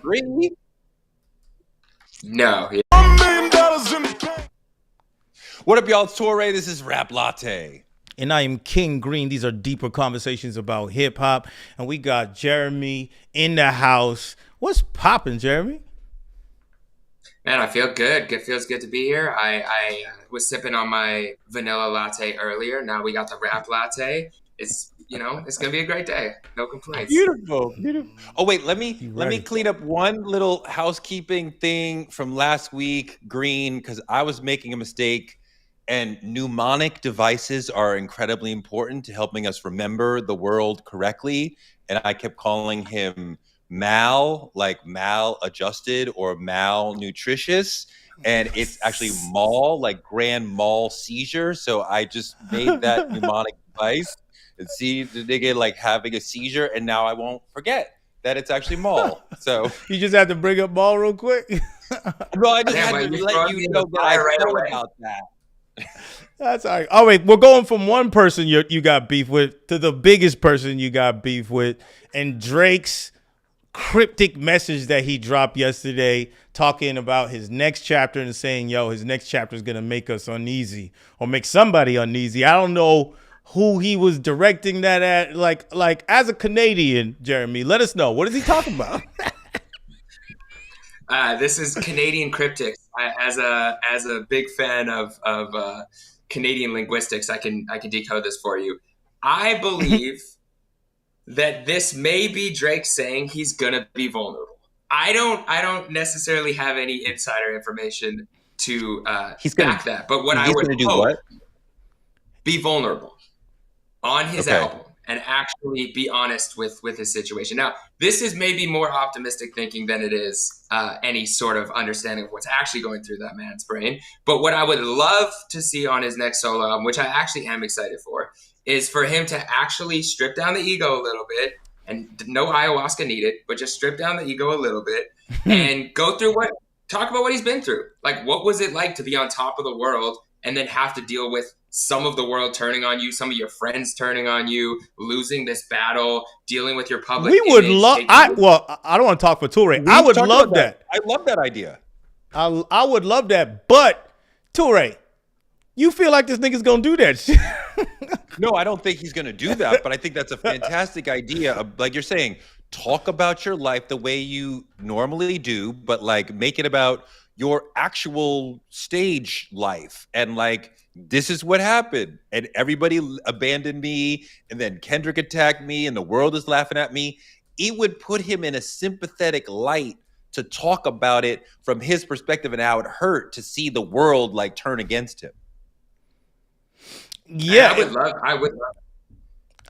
Three? No. Yeah. What up, y'all? It's TOURE. This is Rap Latte. And I am King Green. These are deeper conversations about hip hop. And we got Jeremy in the house. What's popping, Jeremy? Man, I feel good. It feels good to be here. I was sipping on my vanilla latte earlier. Now we got the rap latte. It's gonna be a great day. No complaints. Beautiful, beautiful. Oh wait, let me clean up one little housekeeping thing from last week, Green, because I was making a mistake. And mnemonic devices are incredibly important to helping us remember the world correctly. And I kept calling him mal, like maladjusted or malnutritious. And it's actually mal, like grand mal seizure. So I just made that mnemonic device and see the nigga like having a seizure. And now I won't forget that it's actually mal. So You just have to bring up ball real quick. no, I just Damn, had well, to you let throw you me in know the that I fire right thought away. about that. That's all right. Oh, wait, we're going from one person you got beef with to the biggest person you got beef with. And Drake's cryptic message that he dropped yesterday talking about his next chapter and saying, yo, his next chapter is going to make us uneasy or make somebody uneasy. I don't know who he was directing that at. Like as a Canadian, Jeremy, let us know. What is he talking about? This is Canadian cryptics. As a big fan of Canadian linguistics, I can decode this for you. I believe that this may be Drake saying he's gonna be vulnerable. I don't necessarily have any insider information to He's gonna back that, but what I he's would gonna do hope, what? be vulnerable on his Okay. album and actually be honest with his situation. Now, this is maybe more optimistic thinking than it is any sort of understanding of what's actually going through that man's brain. But what I would love to see on his next solo album, which I actually am excited for, is for him to actually strip down the ego a little bit, and no ayahuasca needed, but just strip down the ego a little bit and talk about what he's been through. Like, what was it like to be on top of the world and then have to deal with some of the world turning on you, some of your friends turning on you, losing this battle, dealing with your public We would image. love. I don't want to talk for Toure. I would talked love about that. I love that idea. I would love that. But Toure, you feel like this nigga's gonna do that shit? No, I don't think he's going to do that, but I think that's a fantastic idea. Like you're saying, talk about your life the way you normally do, but like make it about your actual stage life. And like, this is what happened. And everybody abandoned me. And then Kendrick attacked me and the world is laughing at me. It would put him in a sympathetic light to talk about it from his perspective and how it hurt to see the world like turn against him. Yeah, I would love.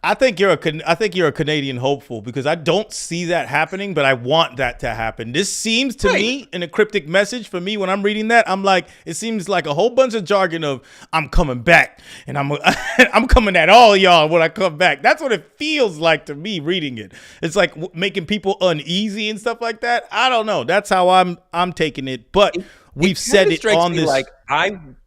I think you're a Canadian hopeful because I don't see that happening, but I want that to happen. This seems to me in a cryptic message for me when I'm reading that. I'm like, it seems like a whole bunch of jargon of I'm coming back and I'm I'm coming at all y'all when I come back. That's what it feels like to me reading it. It's like making people uneasy and stuff like that. I don't know. That's how I'm taking it. But we've said it on this. Like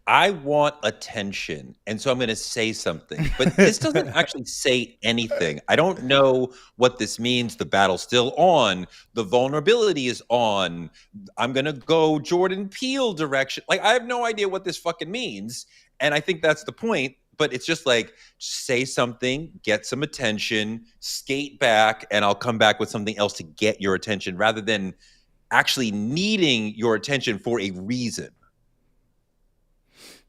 I want attention, and so I'm going to say something. But this doesn't actually say anything. I don't know what this means. The battle's still on. The vulnerability is on. I'm going to go Jordan Peele direction. Like, I have no idea what this fucking means. And I think that's the point. But it's just like, say something, get some attention, skate back, and I'll come back with something else to get your attention rather than actually needing your attention for a reason.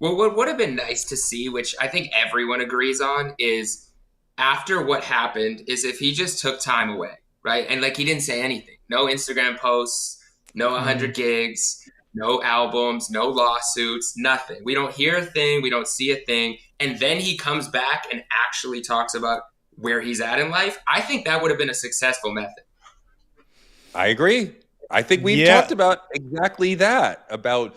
Well, what would have been nice to see, which I think everyone agrees on, is after what happened, is if he just took time away, right? And like he didn't say anything. No Instagram posts, no 100 gigs, no albums, no lawsuits, nothing. We don't hear a thing, we don't see a thing. And then he comes back and actually talks about where he's at in life. I think that would have been a successful method. I agree. I think we've talked about exactly that, about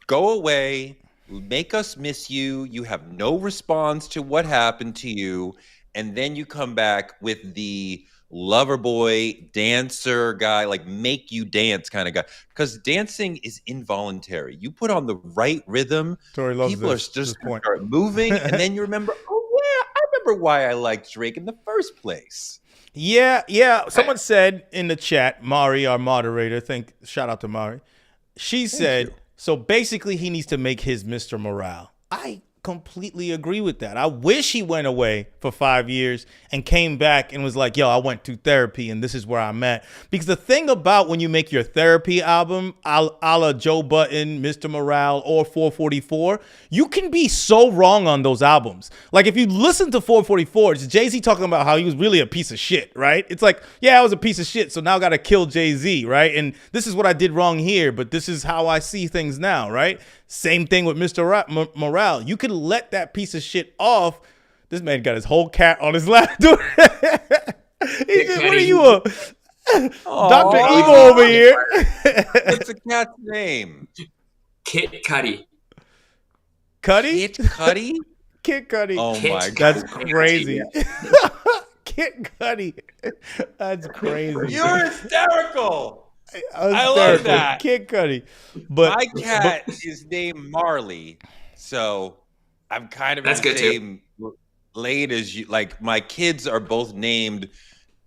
go away, make us miss you. You have no response to what happened to you. And then you come back with the lover boy, dancer guy, like make you dance kind of guy. Because dancing is involuntary. You put on the right rhythm, people are just start moving. And then you remember, oh yeah, I remember why I liked Drake in the first place. Yeah. Someone said in the chat, Mari, our moderator, shout out to Mari. She said, so basically he needs to make his Mr. Morale. I completely agree with that. I wish he went away for 5 years and came back and was like, yo, I went to therapy and this is where I'm at. Because the thing about when you make your therapy album, a la Joe Button, Mr. Morale, or 444, you can be so wrong on those albums. Like if you listen to 444, it's Jay-Z talking about how he was really a piece of shit, right? It's like, yeah, I was a piece of shit, so now I got to kill Jay-Z, right? And this is what I did wrong here, but this is how I see things now, right? Same thing with Mr. Morale. You could let that piece of shit off. This man got his whole cat on his lap, dude. What are you, Dr. Evil over here? What's the cat's name? Kid Cudi. Cudi? Kid Cudi? Kid Cudi. Oh my God. That's crazy. Kid Cudi. That's crazy. You're hysterical. I love that. Kid Cudi. But my cat is named Marley, so I'm kind of in the same lane as you. Like my kids are both named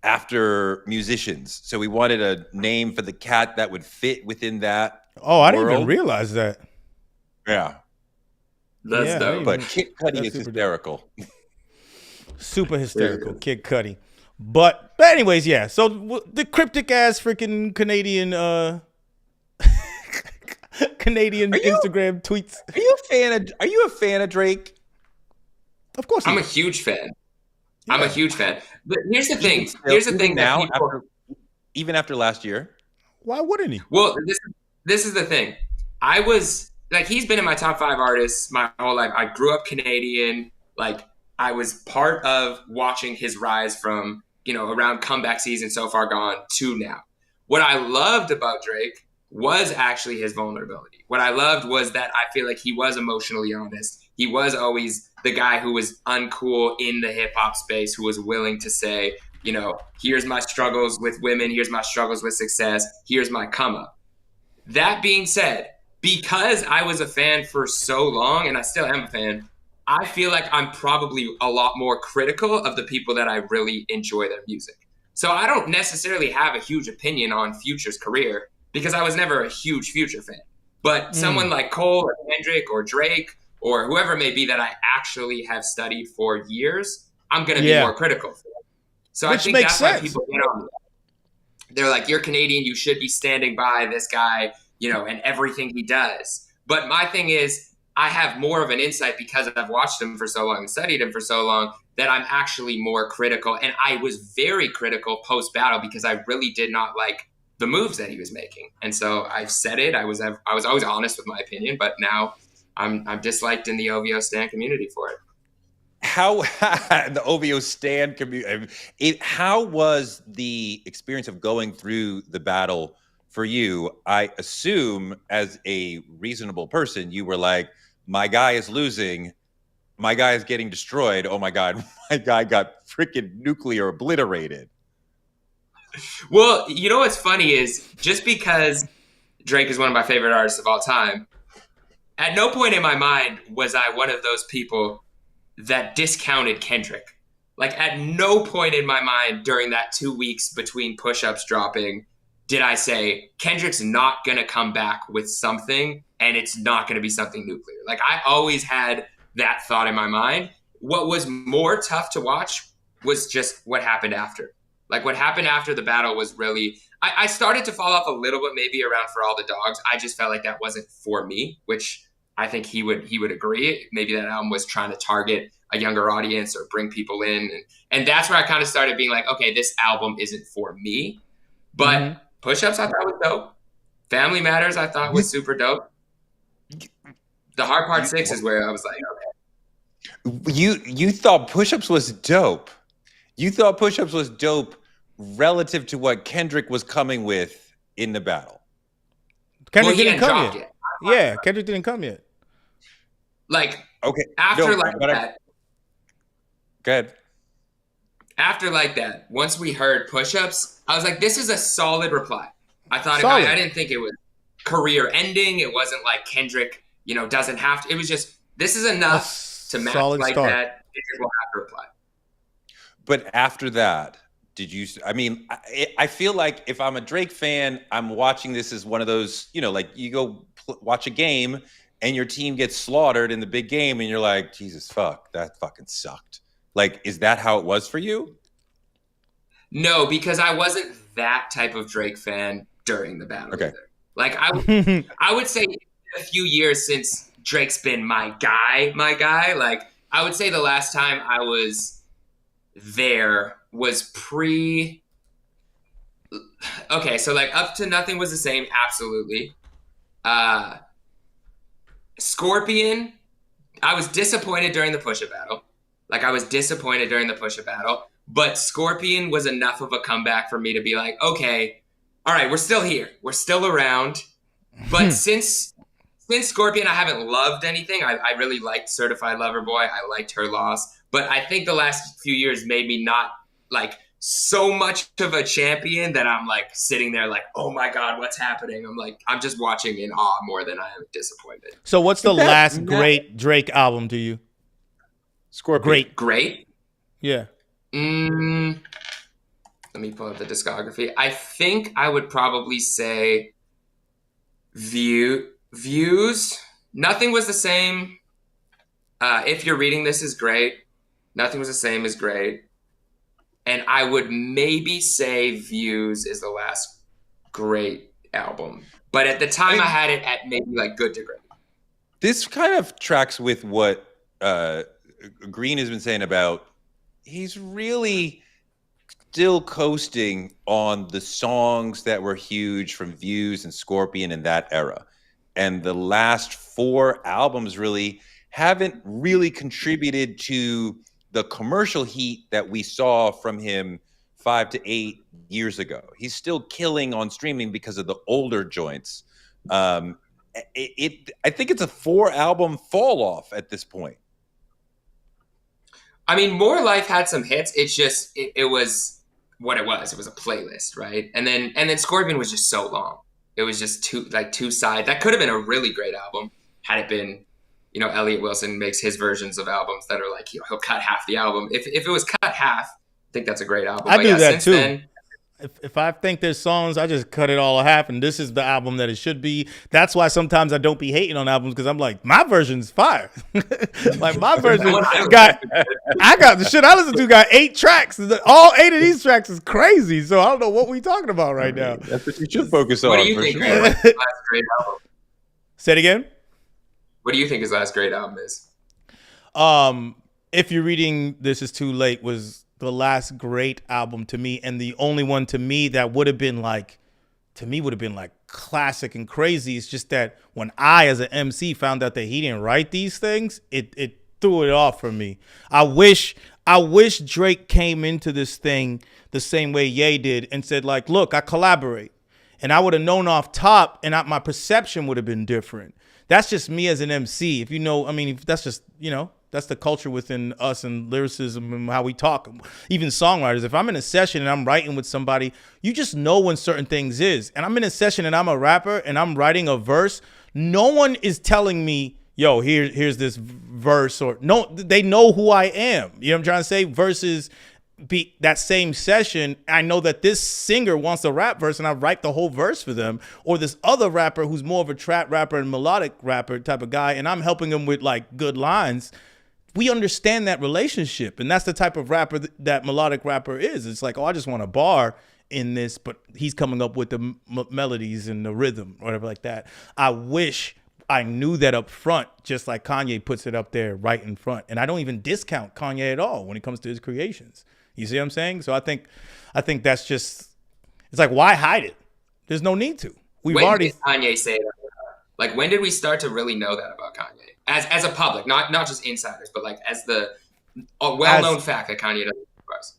after musicians, so we wanted a name for the cat that would fit within that. Oh, I didn't even realize that. Yeah, that's dope. But Kid Cudi is hysterical. Super hysterical, Kid Cudi. But anyways, yeah. So the cryptic ass freaking Canadian Instagram tweets. Are you a fan of Drake? Of course, I'm a huge fan. Yeah. I'm a huge fan. But here's the thing. Now, even after last year, why wouldn't he? Well, this is the thing. I was like, he's been in my top 5 artists my whole life. I grew up Canadian. Like, I was part of watching his rise from, around comeback season, So Far Gone, to now. What I loved about Drake was actually his vulnerability. What I loved was that I feel like he was emotionally honest. He was always the guy who was uncool in the hip hop space, who was willing to say, here's my struggles with women, here's my struggles with success, here's my come up. That being said, because I was a fan for so long, and I still am a fan, I feel like I'm probably a lot more critical of the people that I really enjoy their music. So I don't necessarily have a huge opinion on Future's career because I was never a huge Future fan. But someone like Cole or Kendrick or Drake or whoever it may be that I actually have studied for years, I'm going to be more critical for. So I think that's why people get on that. They're like, you're Canadian, you should be standing by this guy, and everything he does. But my thing is, I have more of an insight because I've watched him for so long and studied him for so long that I'm actually more critical. And I was very critical post-battle because I really did not like the moves that he was making. And so I've said it. I was always honest with my opinion, but now I'm disliked in the OVO stan community for it. How the OVO stan community? How was the experience of going through the battle for you? I assume, as a reasonable person, you were like, my guy is losing. My guy is getting destroyed. Oh my God, my guy got freaking nuclear obliterated. Well, what's funny is just because Drake is one of my favorite artists of all time, at no point in my mind was I one of those people that discounted Kendrick. Like at no point in my mind during that 2 weeks between push-ups dropping did I say Kendrick's not going to come back with something and it's not going to be something nuclear. Like I always had that thought in my mind. What was more tough to watch was just what happened after. Like what happened after the battle was really, I started to fall off a little bit maybe around For All the Dogs. I just felt like that wasn't for me, which I think he would agree. Maybe that album was trying to target a younger audience or bring people in. And that's where I kind of started being like, okay, this album isn't for me. But Push-Ups I thought was dope. Family Matters I thought was super dope. The Hard Part 6 is where I was like, okay. You thought Push-Ups was dope. You thought Push-Ups was dope relative to what Kendrick was coming with in the battle. Kendrick didn't come yet. Yeah, Kendrick didn't come yet. Like, okay, after that. Go ahead. After like that, once we heard Push-Ups, I was like, this is a solid reply. I thought I didn't think it was career ending. It wasn't like Kendrick, doesn't have to. It was just, this is enough to match like start. That. Kendrick will have to reply. But after that, did you? I mean, I feel like if I'm a Drake fan, I'm watching this as one of those, like you go watch a game and your team gets slaughtered in the big game, and you're like, Jesus fuck, that fucking sucked. Like, is that how it was for you? No, because I wasn't that type of Drake fan during the battle either. Like I would say a few years since Drake's been my guy. Like I would say the last time I was there was pre. Okay, so like Up to Nothing was the same, absolutely. Scorpion, I was disappointed during the push-up battle. But Scorpion was enough of a comeback for me to be like, okay, all right, we're still here. We're still around. But since Scorpion, I haven't loved anything. I really liked Certified Lover Boy. I liked Her Loss. But I think the last few years made me not like so much of a champion that I'm like sitting there like, oh my God, what's happening? I'm just watching in awe more than I am disappointed. So what's the last great Drake album to you? Scorpion. Great? Yeah. Let me pull up the discography. I think I would probably say Views. Nothing Was the Same. If You're Reading This is great. Nothing Was the Same is great. And I would maybe say Views is the last great album. But at the time I had it at maybe like Good to Great. This kind of tracks with what Green has been saying about he's really still coasting on the songs that were huge from Views and Scorpion in that era. And the last 4 albums really haven't really contributed to the commercial heat that we saw from him 5 to 8 years ago. He's still killing on streaming because of the older joints. I think it's a 4-album fall off at this point. I mean, More Life had some hits. It's just it was what it was. It was a playlist, right? And then Scorpion was just so long. It was just two sides. That could have been a really great album had it been, Elliot Wilson makes his versions of albums that are like he'll cut half the album. If it was cut half, I think that's a great album. I do that too. If I think there's songs, I just cut it all half, and this is the album that it should be. That's why sometimes I don't be hating on albums, because I'm like, my version's fire. Like my version I got the shit I listen to got 8 tracks. All 8 of these tracks is crazy. So I don't know what we talking about right now. That's what you should focus on. What do you think? His last great album? Say it again. What do you think his last great album is? If You're Reading This Is Too Late was the last great album to me, and the only one to me that would have been like classic and crazy. It's just that when I, as an MC, found out that he didn't write these things, it threw it off for me. I wish Drake came into this thing the same way Ye did and said like, look, I collaborate, and I would have known off top, and my perception would have been different. That's just me as an MC. If that's just, that's the culture within us and lyricism and how we talk. Even songwriters, if I'm in a session and I'm writing with somebody, you just know when certain things is. And I'm in a session and I'm a rapper and I'm writing a verse. No one is telling me, yo, here's this verse, or no, they know who I am. You know what I'm trying to say? Versus be that same session, I know that this singer wants a rap verse and I write the whole verse for them, or this other rapper who's more of a trap rapper and melodic rapper type of guy, and I'm helping him with like good lines. We understand that relationship, and that's the type of rapper that melodic rapper is. It's like, oh, I just want a bar in this, but he's coming up with the melodies and the rhythm, whatever like that. I wish I knew that up front, just like Kanye puts it up there right in front. And I don't even discount Kanye at all when it comes to his creations. You see what I'm saying? So I think that's just, it's like, why hide it? There's no need to. When did Kanye say that? Like, when did we start to really know that about Kanye? As a public, not just insiders, but like as the well-known fact that Kanye doesn't express.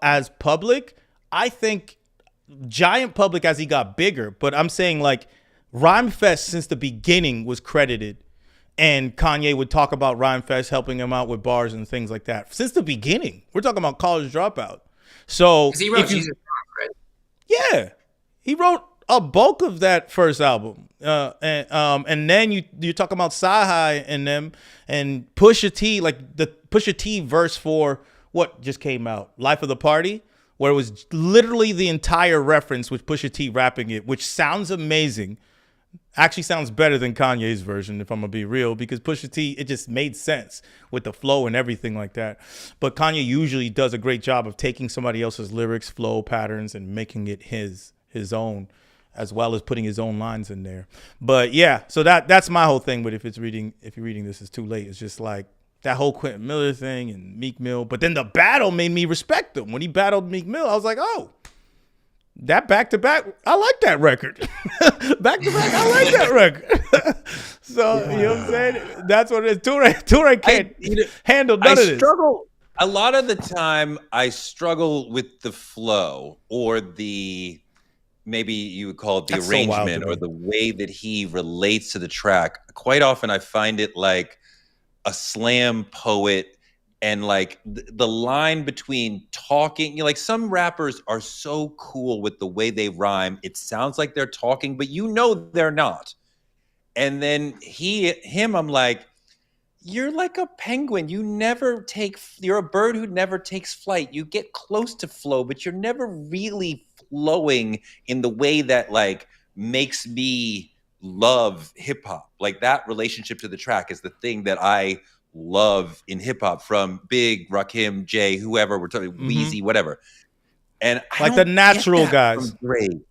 As public, I think giant public as he got bigger, but I'm saying like Rhymefest since the beginning was credited, and Kanye would talk about Rhymefest helping him out with bars and things like that. Since the beginning, we're talking about College Dropout. So he wrote Jesus, right? Yeah, he wrote a bulk of that first album, and then you're talking about Sci-Hi and them and Pusha T, like the Pusha T verse for what just came out, Life of the Party. where it was literally the entire reference with Pusha T rapping it, which sounds amazing. Actually sounds better than Kanye's version, if I'm gonna be real, because Pusha T, it just made sense with the flow and everything like that. But Kanye usually does a great job of taking somebody else's lyrics, flow patterns, and making it his own, as well as putting his own lines in there. But yeah, so that's my whole thing. But if you're reading this, it's too late. It's just like that whole Quentin Miller thing and Meek Mill. But then the battle made me respect him. When he battled Meek Mill, I was like, oh, that back-to-back, I like that record. Back-to-back, I like that record. So, you know what I'm saying? That's what it is. TOURE can't handle none of this. A lot of the time, I struggle with the flow or the, maybe you would call it the arrangement or the way that he relates to the track. Quite often, I find it like a slam poet. And like the line between talking, you know, like some rappers are so cool with the way they rhyme. It sounds like they're talking, but you know they're not. And then him, I'm like, you're like a penguin. You're a bird who never takes flight. You get close to flow, but you're never really flowing in the way that like makes me love hip hop. Like that relationship to the track is the thing that I love in hip hop, from Big, Rakim, Jay, whoever we're talking, Weezy, whatever. And like the natural guys. Great.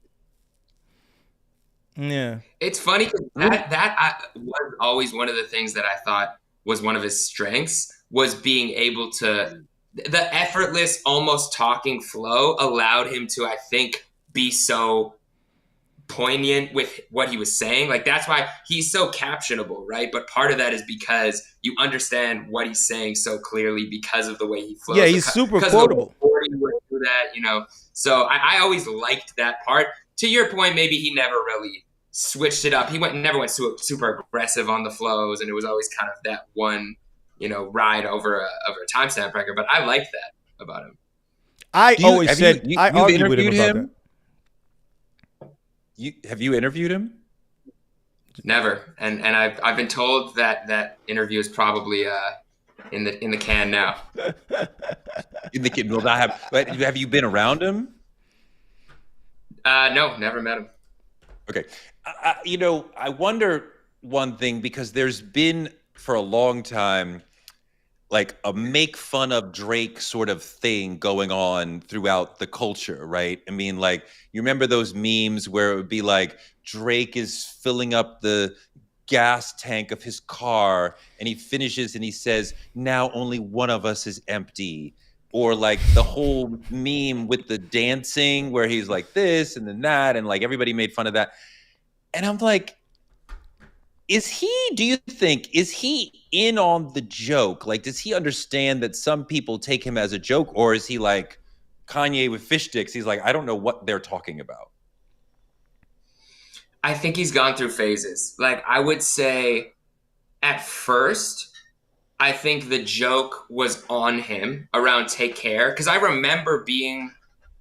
Yeah. It's funny because that was always one of the things that I thought was one of his strengths, was being able to, the effortless, almost talking flow allowed him to, I think, be so poignant with what he was saying. Like that's why he's so captionable, right? But part of that is because you understand what he's saying so clearly because of the way he flows. Yeah, he's super quotable. He would do that, you know. So I always liked that part. To your point, maybe he never really switched it up. He never went super aggressive on the flows, and it was always kind of that one, you know, ride over a timestamp record. But I liked that about him. I argued with him about that. Have you interviewed him? Never, and I've been told that interview is probably in the can now. In the can, will not have. But have you been around him? No, never met him. Okay, you know, I wonder one thing, because there's been for a long time like a make fun of Drake sort of thing going on throughout the culture, right? I mean, like, you remember those memes where it would be like Drake is filling up the gas tank of his car and he finishes and he says, now only one of us is empty. Or like the whole meme with the dancing where he's like this and then that, and like everybody made fun of that. And I'm like, do you think in on the joke? Like, does he understand that some people take him as a joke? Or is he like Kanye with fish sticks? He's like, I don't know what they're talking about. I think he's gone through phases. Like, I would say at first, I think the joke was on him around Take Care. Because I remember being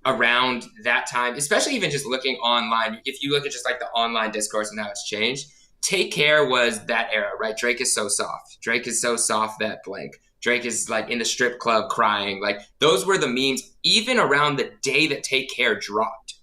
around that time, especially even just looking online. If you look at just like the online discourse and how it's changed, Take Care was that era, right? Drake is so soft. Drake is so soft that blank. Drake is like in the strip club crying. Like those were the memes even around the day that Take Care dropped.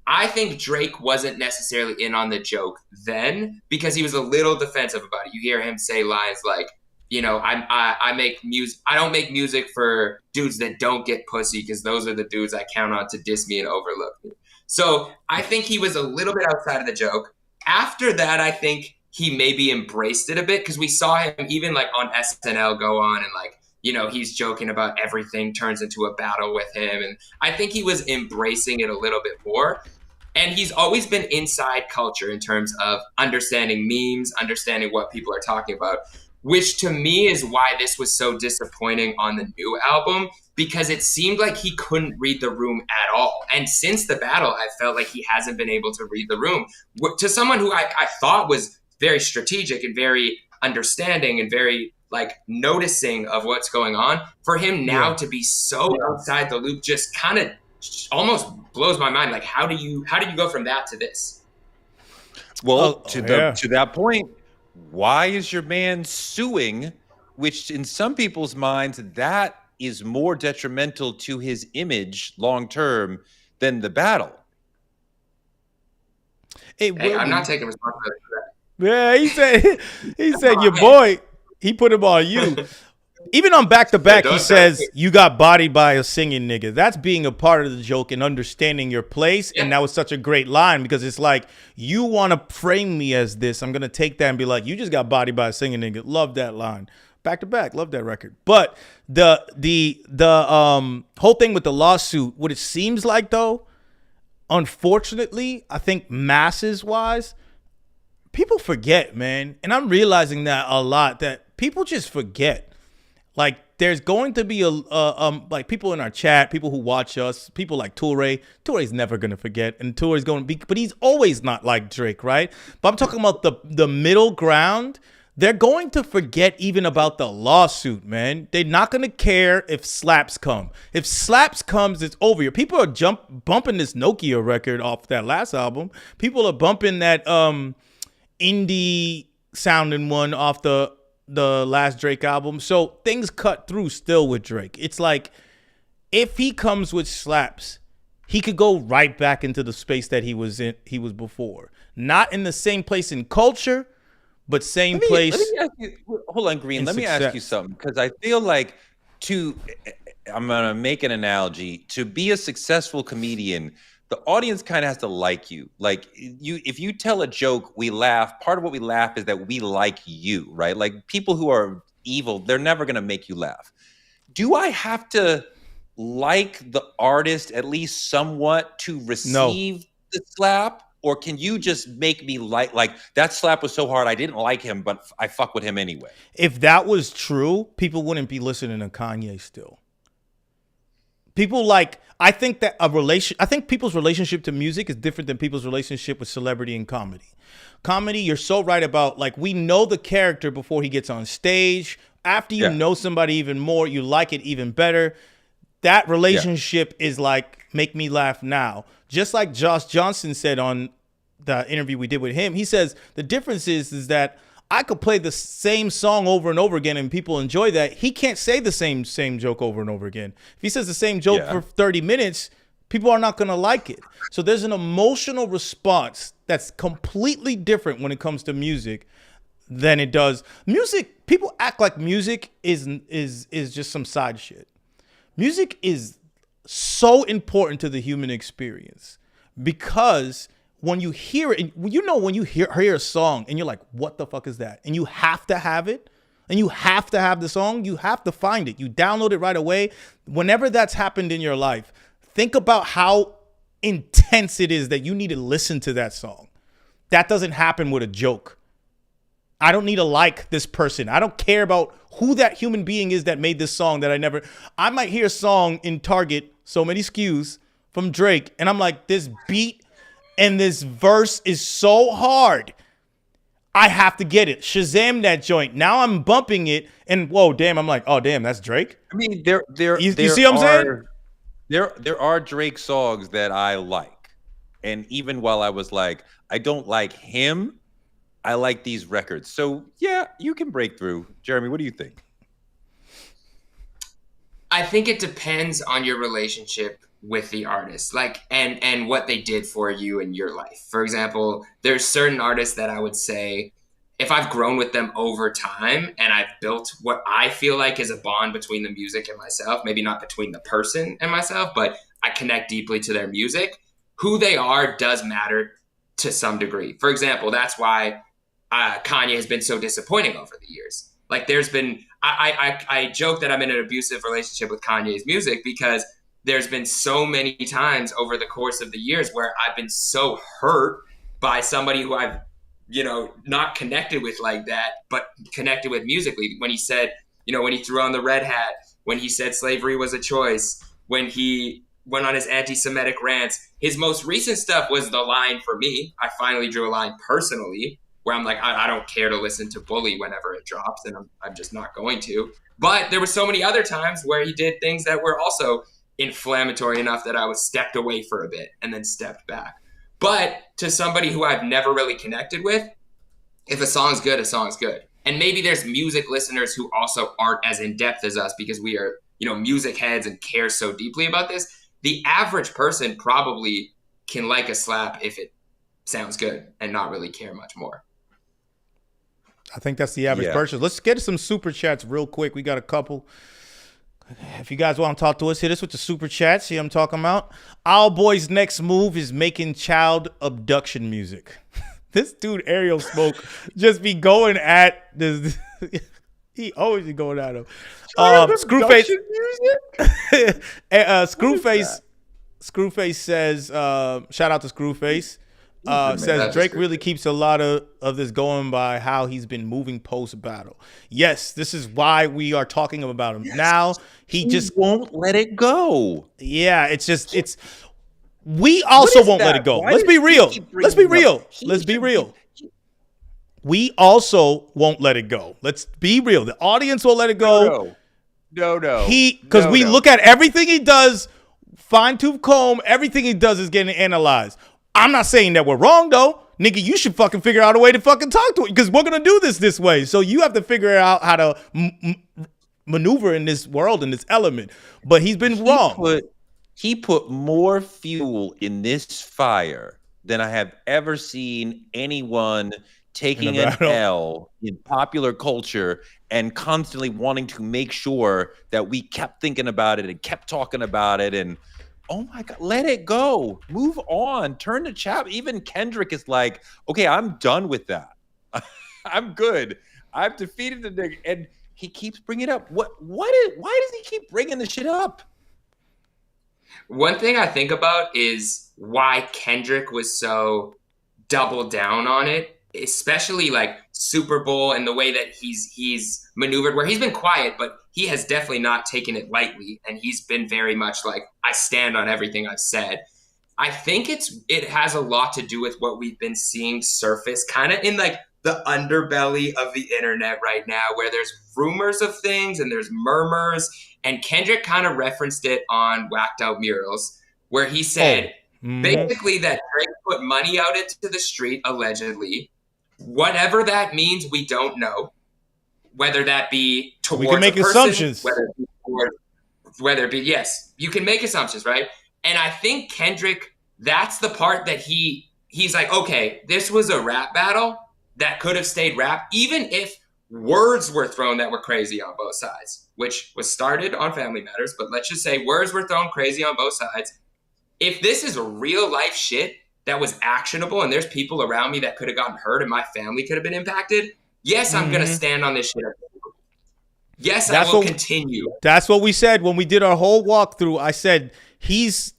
I think Drake wasn't necessarily in on the joke then because he was a little defensive about it. You hear him say lines like, you know, I make music. I don't make music for dudes that don't get pussy because those are the dudes I count on to diss me and overlook me. So I think he was a little bit outside of the joke. After that, I think he maybe embraced it a bit because we saw him even like on SNL go on and like, you know, he's joking about everything turns into a battle with him. And I think he was embracing it a little bit more. And he's always been inside culture in terms of understanding memes, understanding what people are talking about, which to me is why this was so disappointing on the new album, because it seemed like he couldn't read the room at all. And since the battle, I felt like he hasn't been able to read the room. To someone who I thought was very strategic and very understanding and very like noticing of what's going on, for him now to be so outside the loop just kind of almost blows my mind. Like, how do you go from that to this? Well, to that point, why is your man suing? Which in some people's minds, that is more detrimental to his image long term than the battle. Hey, I'm not taking responsibility for Yeah, he said your boy, he put him on you. Even on Back to Back, he says you got bodied by a singing nigga. That's being a part of the joke and understanding your place. Yeah. And that was such a great line because it's like, you want to frame me as this. I'm going to take that and be like, you just got bodied by a singing nigga. Love that line. Back to Back, love that record. But the whole thing with the lawsuit, what it seems like though, unfortunately, I think masses wise, people forget, man. And I'm realizing that a lot, that people just forget. Like, there's going to be like people in our chat, people who watch us, people like TOURE. TOURE's never going to forget, and TOURE's going to be, but he's always not like Drake, right? But I'm talking about the middle ground. They're going to forget even about the lawsuit, man. They're not going to care if slaps come. If slaps comes, it's over. People are bumping this Nokia record off that last album. People are bumping that indie sounding one off the last Drake album. So things cut through still with Drake. It's like, if he comes with slaps, he could go right back into the space that he was before. Not in the same place in culture, but same place. Let me ask you, hold on, Green. Let me ask you something, because I feel like I'm gonna make an analogy. To be a successful comedian, the audience kind of has to like you. Like, if you tell a joke, we laugh. Part of what we laugh is that we like you, right? Like, people who are evil, they're never going to make you laugh. Do I have to like the artist at least somewhat to receive the slap? Or can you just make me like that slap was so hard I didn't like him, but I fuck with him anyway? If that was true, people wouldn't be listening to Kanye still. People like, I think people's relationship to music is different than people's relationship with celebrity and comedy. Comedy, you're so right about, like, we know the character before he gets on stage. After you know somebody even more, you like it even better. That relationship is like, make me laugh now. Just like Josh Johnson said on the interview we did with him, he says the difference is that I could play the same song over and over again and people enjoy that. He can't say the same joke over and over again. If he says the same joke for 30 minutes, people are not going to like it. So there's an emotional response that's completely different when it comes to music than it does. Music, people act like music is just some side shit. Music is so important to the human experience because when you hear it, when you hear a song and you're like, what the fuck is that? And you have to have it, and you have to have the song, you have to find it. You download it right away. Whenever that's happened in your life, think about how intense it is that you need to listen to that song. That doesn't happen with a joke. I don't need to like this person. I don't care about who that human being is that made this song that I might hear a song in Target, so many SKUs, from Drake, and I'm like, this beat and this verse is so hard. I have to get it. Shazam that joint. Now I'm bumping it, and whoa, damn! I'm like, oh, damn, that's Drake. I mean, you see what I'm saying? There are Drake songs that I like, and even while I was like, I don't like him, I like these records. So yeah, you can break through. Jeremy, what do you think? I think it depends on your relationship with the artist, like, and what they did for you in your life. For example, there's certain artists that I would say, if I've grown with them over time and I've built what I feel like is a bond between the music and myself, maybe not between the person and myself, but I connect deeply to their music, who they are does matter to some degree. For example, that's why Kanye has been so disappointing over the years. Like, there's been, I joke that I'm in an abusive relationship with Kanye's music because there's been so many times over the course of the years where I've been so hurt by somebody who I've, not connected with like that, but connected with musically. When he said, when he threw on the red hat, when he said slavery was a choice, when he went on his anti-Semitic rants, his most recent stuff was the line for me. I finally drew a line personally where I'm like, I don't care to listen to Bully whenever it drops, and I'm just not going to. But there were so many other times where he did things that were also inflammatory enough that I was stepped away for a bit and then stepped back. But to somebody who I've never really connected with, if a song's good, a song's good. And maybe there's music listeners who also aren't as in-depth as us because we are, music heads and care so deeply about this. The average person probably can like a slap if it sounds good and not really care much more. I think that's the average person. Let's get some super chats real quick. We got a couple. If you guys want to talk to us, hit us with the super chat. See what I'm talking about? Our boy's next move is making child abduction music. This dude, Ariel Smoke, just be going at this. He always be going at him. Screwface. Screwface says, shout out to Screwface. Says Drake really keeps a lot of this going by how he's been moving post battle. Yes, this is why we are talking about him now. He just won't let it go. Yeah, we also won't let it go. Let's be real. Let's be real. We also won't let it go. Let's be real. The audience won't let it go. No. Because we look at everything he does, fine tooth comb. Everything he does is getting analyzed. I'm not saying that we're wrong, though. Nigga, you should fucking figure out a way to fucking talk to it because we're going to do this way. So you have to figure out how to maneuver in this world, in this element. But he's been wrong. He put more fuel in this fire than I have ever seen anyone taking an L in popular culture and constantly wanting to make sure that we kept thinking about it and kept talking about it and oh my God, let it go. Move on. Turn the chap. Even Kendrick is like, okay, I'm done with that. I'm good. I've defeated the nigga. And he keeps bringing it up. Why does he keep bringing the shit up? One thing I think about is why Kendrick was so doubled down on it, especially like Super Bowl and the way that he's maneuvered, where he's been quiet, but he has definitely not taken it lightly. And he's been very much like, I stand on everything I've said. I think it has a lot to do with what we've been seeing surface kind of in like the underbelly of the internet right now, where there's rumors of things and there's murmurs. And Kendrick kind of referenced it on Whacked Out Murals, where he said basically that Drake put money out into the street, allegedly. Whatever that means, we don't know. Whether that be towards we can make a person, assumptions. Whether it be, yes, you can make assumptions, right? And I think Kendrick, that's the part that he's like, okay, this was a rap battle that could have stayed rap, even if words were thrown that were crazy on both sides, which was started on Family Matters. But let's just say words were thrown crazy on both sides. If this is real life shit that was actionable and there's people around me that could have gotten hurt and my family could have been impacted, yes, I'm going to stand on this shit. Yes, I will continue. That's what we said when we did our whole walkthrough. I said he's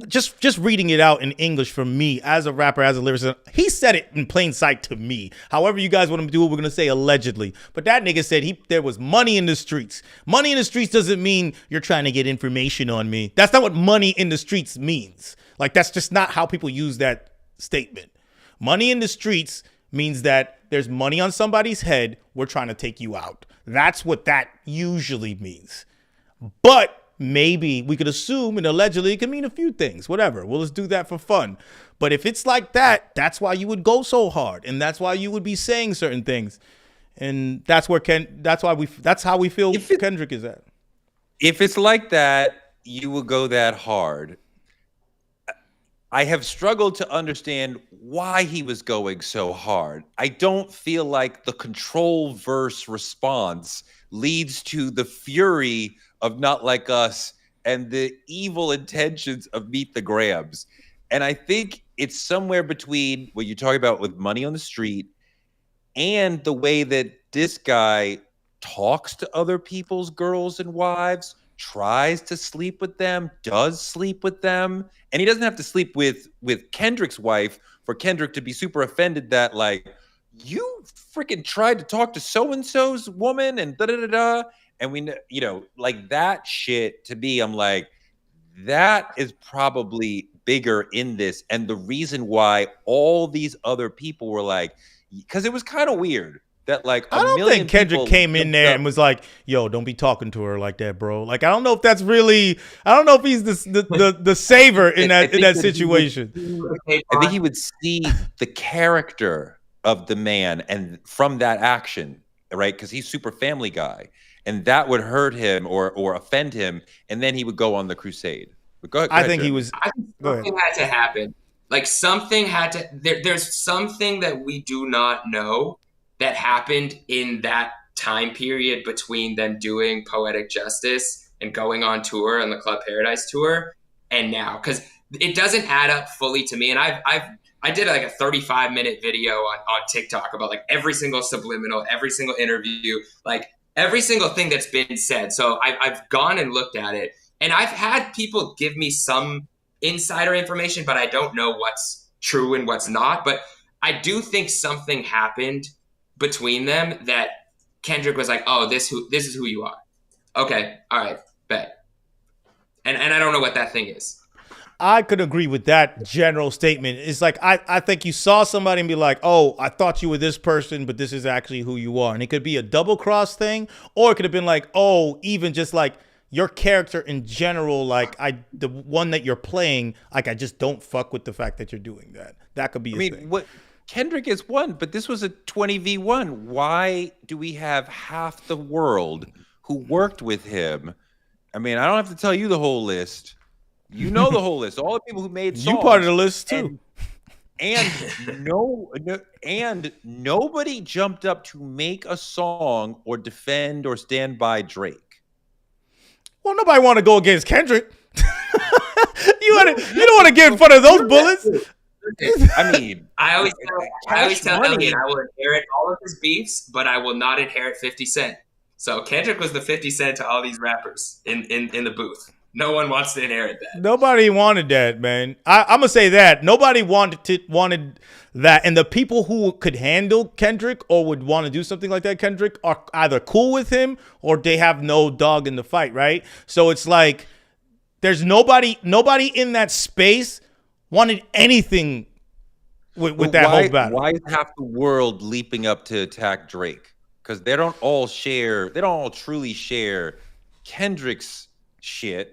just reading it out in English for me as a rapper, as a lyricist. He said it in plain sight to me. However you guys want him to do it, we're going to say allegedly. But that nigga said there was money in the streets. Money in the streets doesn't mean you're trying to get information on me. That's not what money in the streets means. Like, that's just not how people use that statement. Money in the streets means that there's money on somebody's head. We're trying to take you out. That's what that usually means. But maybe we could assume and allegedly it could mean a few things, whatever. We'll just do that for fun. But if it's like that, that's why you would go so hard. And that's why you would be saying certain things. And that's how we feel Kendrick is at. If it's like that, you will go that hard. I have struggled to understand why he was going so hard. I don't feel like the control verse response leads to the fury of Not Like Us and the evil intentions of Meet the Grams. And I think it's somewhere between what you're talking about with money on the street and the way that this guy talks to other people's girls and wives, tries to sleep with them, does sleep with them. And he doesn't have to sleep with Kendrick's wife for Kendrick to be super offended that, like, you freaking tried to talk to so-and-so's woman and da-da-da-da. And we, like that shit to me, I'm like, that is probably bigger in this. And the reason why all these other people were like, because it was kind of weird that like I don't think Kendrick came in there and was like, yo, don't be talking to her like that, bro. Like, I don't know if that's really, I don't know if he's the saver in that situation. I think he would see the character of the man and from that action, right? Because he's super Family Guy. and that would hurt him or offend him, and then he would go on the crusade. But go I ahead, think he Jeremy. was. I think Go ahead. something had to happen. Like something had to. There's something that we do not know that happened in that time period between them doing Poetic Justice and going on tour on the Club Paradise tour and now, because it doesn't add up fully to me. And I did like a 35-minute video on TikTok about like every single subliminal, every single interview, like every single thing that's been said. So I've gone and looked at it, and I've had people give me some insider information, but I don't know what's true and what's not. But I do think something happened between them that Kendrick was like, oh, this is who you are. Okay, all right, bet. And I don't know what that thing is. I could agree with that general statement. It's like, I think you saw somebody and be like, oh, I thought you were this person, but this is actually who you are. And it could be a double cross thing, or it could have been like, oh, even just like your character in general, like the one that you're playing, like I just don't fuck with the fact that you're doing that. That could be a thing. What Kendrick is one, but this was a 20v1. Why do we have half the world who worked with him? I mean, I don't have to tell you the whole list. You know the whole list. All the people who made songs. You part of the list too. And nobody jumped up to make a song or defend or stand by Drake. Well, nobody want to go against Kendrick. You don't want to get in front of those bullets. I mean, I always tell Elliot I will inherit all of his beefs, but I will not inherit 50 Cent. So Kendrick was the 50 Cent to all these rappers in the booth. No one wants to inherit that. Nobody wanted that, man. I'm gonna say that nobody wanted that, and the people who could handle Kendrick or would want to do something like that, Kendrick, are either cool with him or they have no dog in the fight, right? So it's like there's nobody in that space wanted anything with that whole battle. Why is half the world leaping up to attack Drake? Because they don't all truly share Kendrick's shit.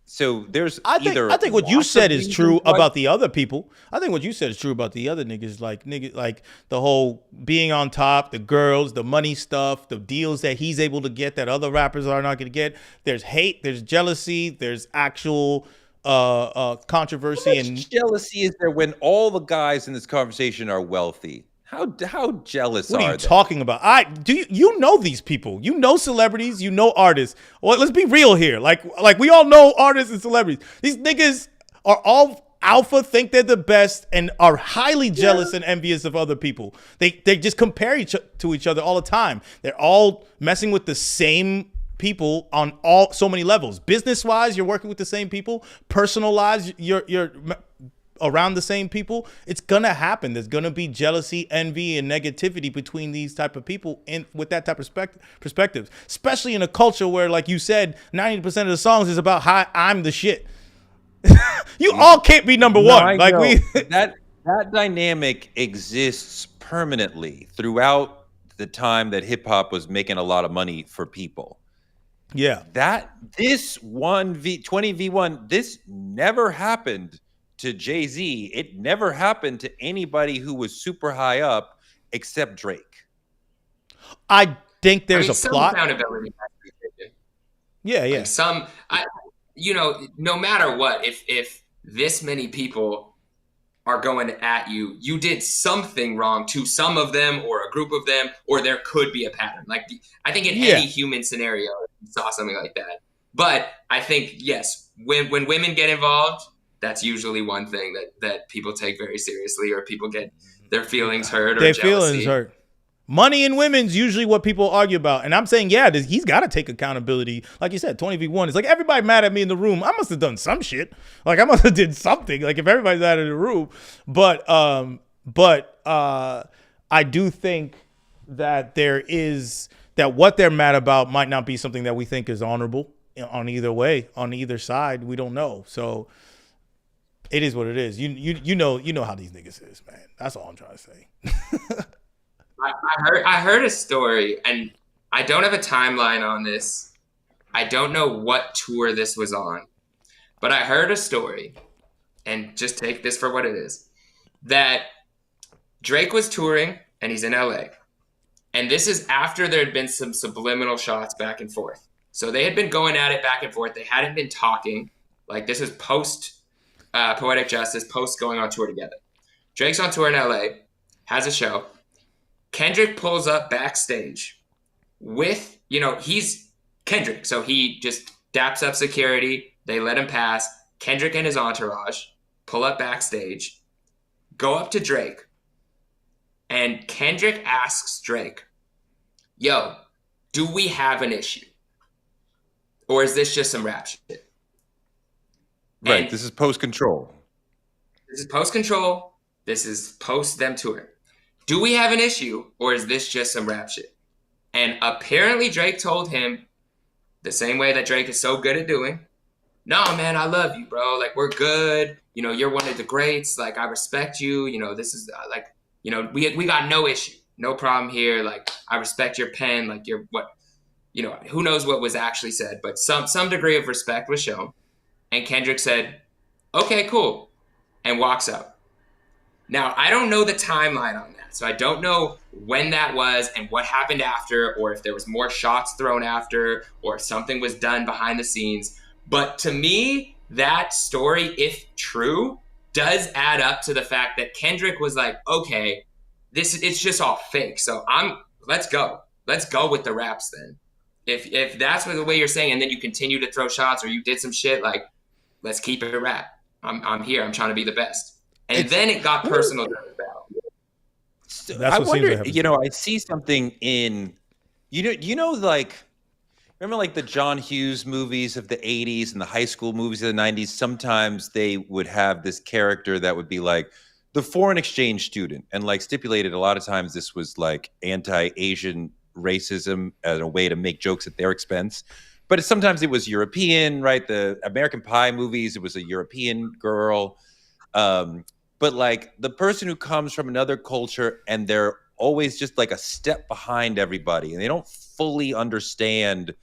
So there's I think what you said is true about the other people. I think what you said is true about the other niggas, like the whole being on top, the girls, the money stuff, the deals that he's able to get that other rappers are not going to get. There's hate, there's jealousy, there's actual controversy. And jealousy is there when all the guys in this conversation are wealthy? How jealous what are you they? talking about? You know these people. You know celebrities. You know artists. Well, let's be real here. Like we all know artists and celebrities. These niggas are all alpha, think they're the best, and are highly jealous and envious of other people. They just compare to each other all the time. They're all messing with the same people on so many levels. Business wise, you're working with the same people. Personal lives, you're around the same people. It's gonna happen. There's gonna be jealousy, envy, and negativity between these type of people with that type of perspective, especially in a culture where, like you said, 90% of the songs is about how I'm the shit. You all can't be number one. Like that dynamic exists permanently throughout the time that hip hop was making a lot of money for people. Yeah. This 20v1, this never happened to Jay-Z. It never happened to anybody who was super high up except Drake. I think there's a plot. Accountability. Yeah. Like no matter what, if this many people are going at you, you did something wrong to some of them or a group of them, or there could be a pattern. Like I think in any human scenario, you saw something like that. But I think, yes, when women get involved, that's usually one thing that people take very seriously, or people get their feelings hurt or their jealousy. Feelings hurt. Money and women's usually what people argue about. And I'm saying, he's got to take accountability. Like you said, 20v1. It's like everybody mad at me in the room. I must have done some shit. Like I must have did something. Like if everybody's out of the room. But I do think that that what they're mad about might not be something that we think is honorable on either side. We don't know. So it is what it is. You know how these niggas is, man. That's all I'm trying to say. I heard a story, and I don't have a timeline on this. I don't know what tour this was on, but I heard a story, and just take this for what it is, that Drake was touring, and he's in LA, And this is after there had been some subliminal shots back and forth. So they had been going at it back and forth. They hadn't been talking. Like, this is post Poetic Justice, post going on tour together. Drake's on tour in LA, has a show. Kendrick pulls up backstage with, he's Kendrick. So he just daps up security. They let him pass. Kendrick and his entourage pull up backstage, go up to Drake, and Kendrick asks Drake, yo, do we have an issue? Or is this just some rap shit? Right, And this is post-Control. This is post-Control. This is post them tour. Do we have an issue, or is this just some rap shit? And apparently Drake told him, the same way that Drake is so good at doing, no, man, I love you, bro. Like, we're good. You're one of the greats. Like, I respect you. This is we got no issue, no problem here. Like, I respect your pen. Like, you're what, who knows what was actually said, but some degree of respect was shown. And Kendrick said, okay, cool, and walks out. Now, I don't know the timeline on that. So I don't know when that was and what happened after, or if there was more shots thrown after, or if something was done behind the scenes. But to me, that story, if true, does add up to the fact that Kendrick was like, okay, it's just all fake. So let's go with the raps then. If that's the way you're saying, and then you continue to throw shots or you did some shit, like, let's keep it a rap. I'm here. I'm trying to be the best. And then it got personal during the battle. I wonder, I see something in, like, remember like the John Hughes movies of the 80s and the high school movies of the 90s? Sometimes they would have this character that would be like the foreign exchange student, and like stipulated a lot of times this was like anti-Asian racism as a way to make jokes at their expense. But sometimes it was European, right? The American Pie movies, it was a European girl. But like the person who comes from another culture and they're always just like a step behind everybody and they don't fully understand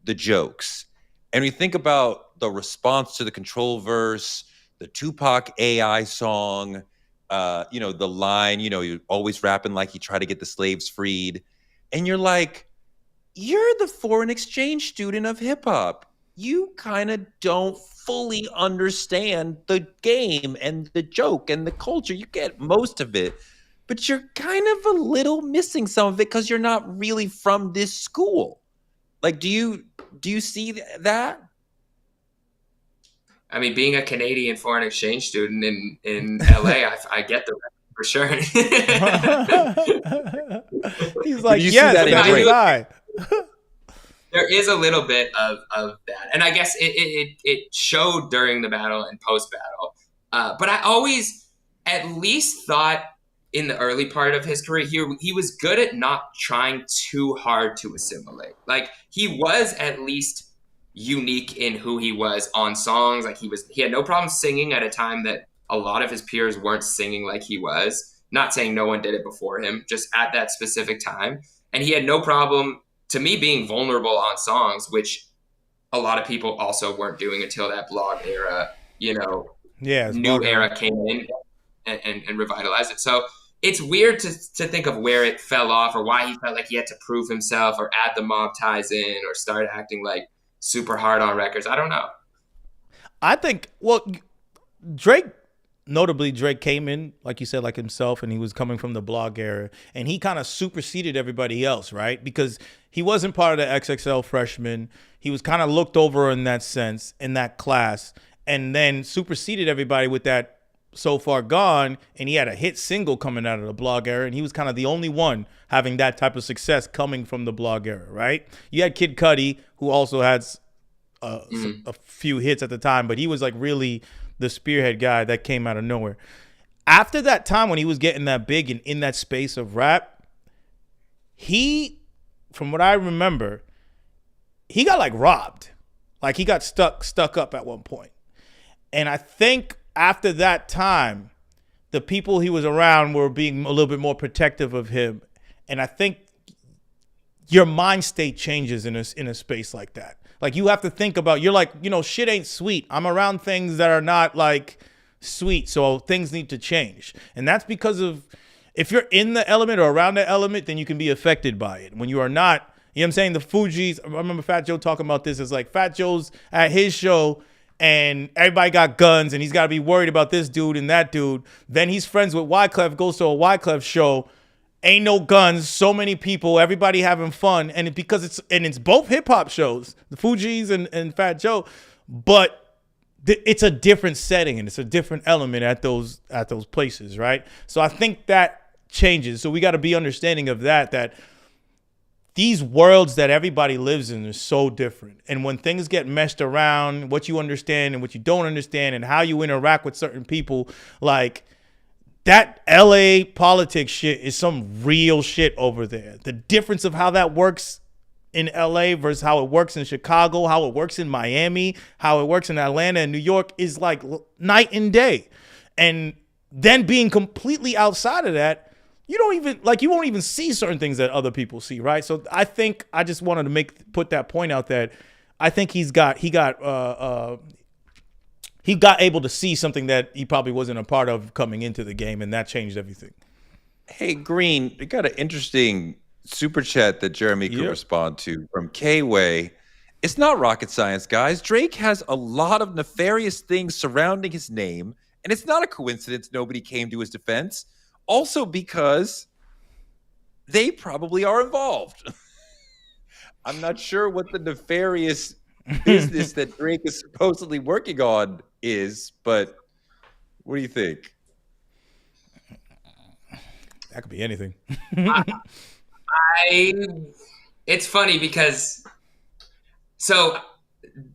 the jokes. And we think about the response to the Control verse, the Tupac AI song, the line, you're always rapping like you try to get the slaves freed. And you're like, you're the foreign exchange student of hip hop. You kind of don't fully understand the game and the joke and the culture. You get most of it, but you're kind of a little missing some of it because you're not really from this school. Like, do you see that? I mean, being a Canadian foreign exchange student in LA, I get the for sure. He's like, yes, that's right. There is a little bit of that. And I guess it showed during the battle and post-battle. But I always at least thought in the early part of his career, he was good at not trying too hard to assimilate. Like, he was at least unique in who he was on songs. Like, he had no problem singing at a time that a lot of his peers weren't singing like he was. Not saying no one did it before him, just at that specific time. And he had no problem, to me, being vulnerable on songs, which a lot of people also weren't doing until that blog era, new era came in and revitalized it. So it's weird to think of where it fell off or why he felt like he had to prove himself or add the mob ties in or start acting like super hard on records. I don't know. I think, Drake came in, like you said, like himself, and he was coming from the blog era, and he kind of superseded everybody else, right? Because he wasn't part of the XXL freshmen. He was kind of looked over in that sense, in that class, and then superseded everybody with that So Far Gone, and he had a hit single coming out of the blog era, and he was kind of the only one having that type of success coming from the blog era, right? You had Kid Cudi, who also had a few hits at the time, but he was like really the spearhead guy that came out of nowhere. After that time when he was getting that big and in that space of rap, he, from what I remember, he got like robbed. Like he got stuck up at one point. And I think after that time, the people he was around were being a little bit more protective of him. And I think your mind state changes in a space like that. Like you have to think about, you're like, shit ain't sweet. I'm around things that are not like sweet. So things need to change. And that's because of, if you're in the element or around the element, then you can be affected by it. When you are not, you know what I'm saying? The Fugees, I remember Fat Joe talking about this. It's like Fat Joe's at his show and everybody got guns and he's got to be worried about this dude and that dude. Then he's friends with Wyclef, goes to a Wyclef show. Ain't no guns, so many people, everybody having fun. And because it's both hip hop shows, the Fugees and Fat Joe, but it's a different setting and it's a different element at those places, right? So I think that changes. So we got to be understanding of that these worlds that everybody lives in are so different. And when things get messed around, what you understand and what you don't understand and how you interact with certain people, like that LA politics shit is some real shit over there. The difference of how that works in LA versus how it works in Chicago, how it works in Miami, how it works in Atlanta and New York is like night and day. And then being completely outside of that, you won't even see certain things that other people see, right? So I think I just wanted to put that point out that I think he got able to see something that he probably wasn't a part of coming into the game, and that changed everything. Hey, Green, we got an interesting super chat that Jeremy could respond to from K-Way. It's not rocket science, guys. Drake has a lot of nefarious things surrounding his name, and it's not a coincidence nobody came to his defense. Also because they probably are involved. I'm not sure what the nefarious business that Drake is supposedly working on is, but what do you think? That could be anything. It's funny because so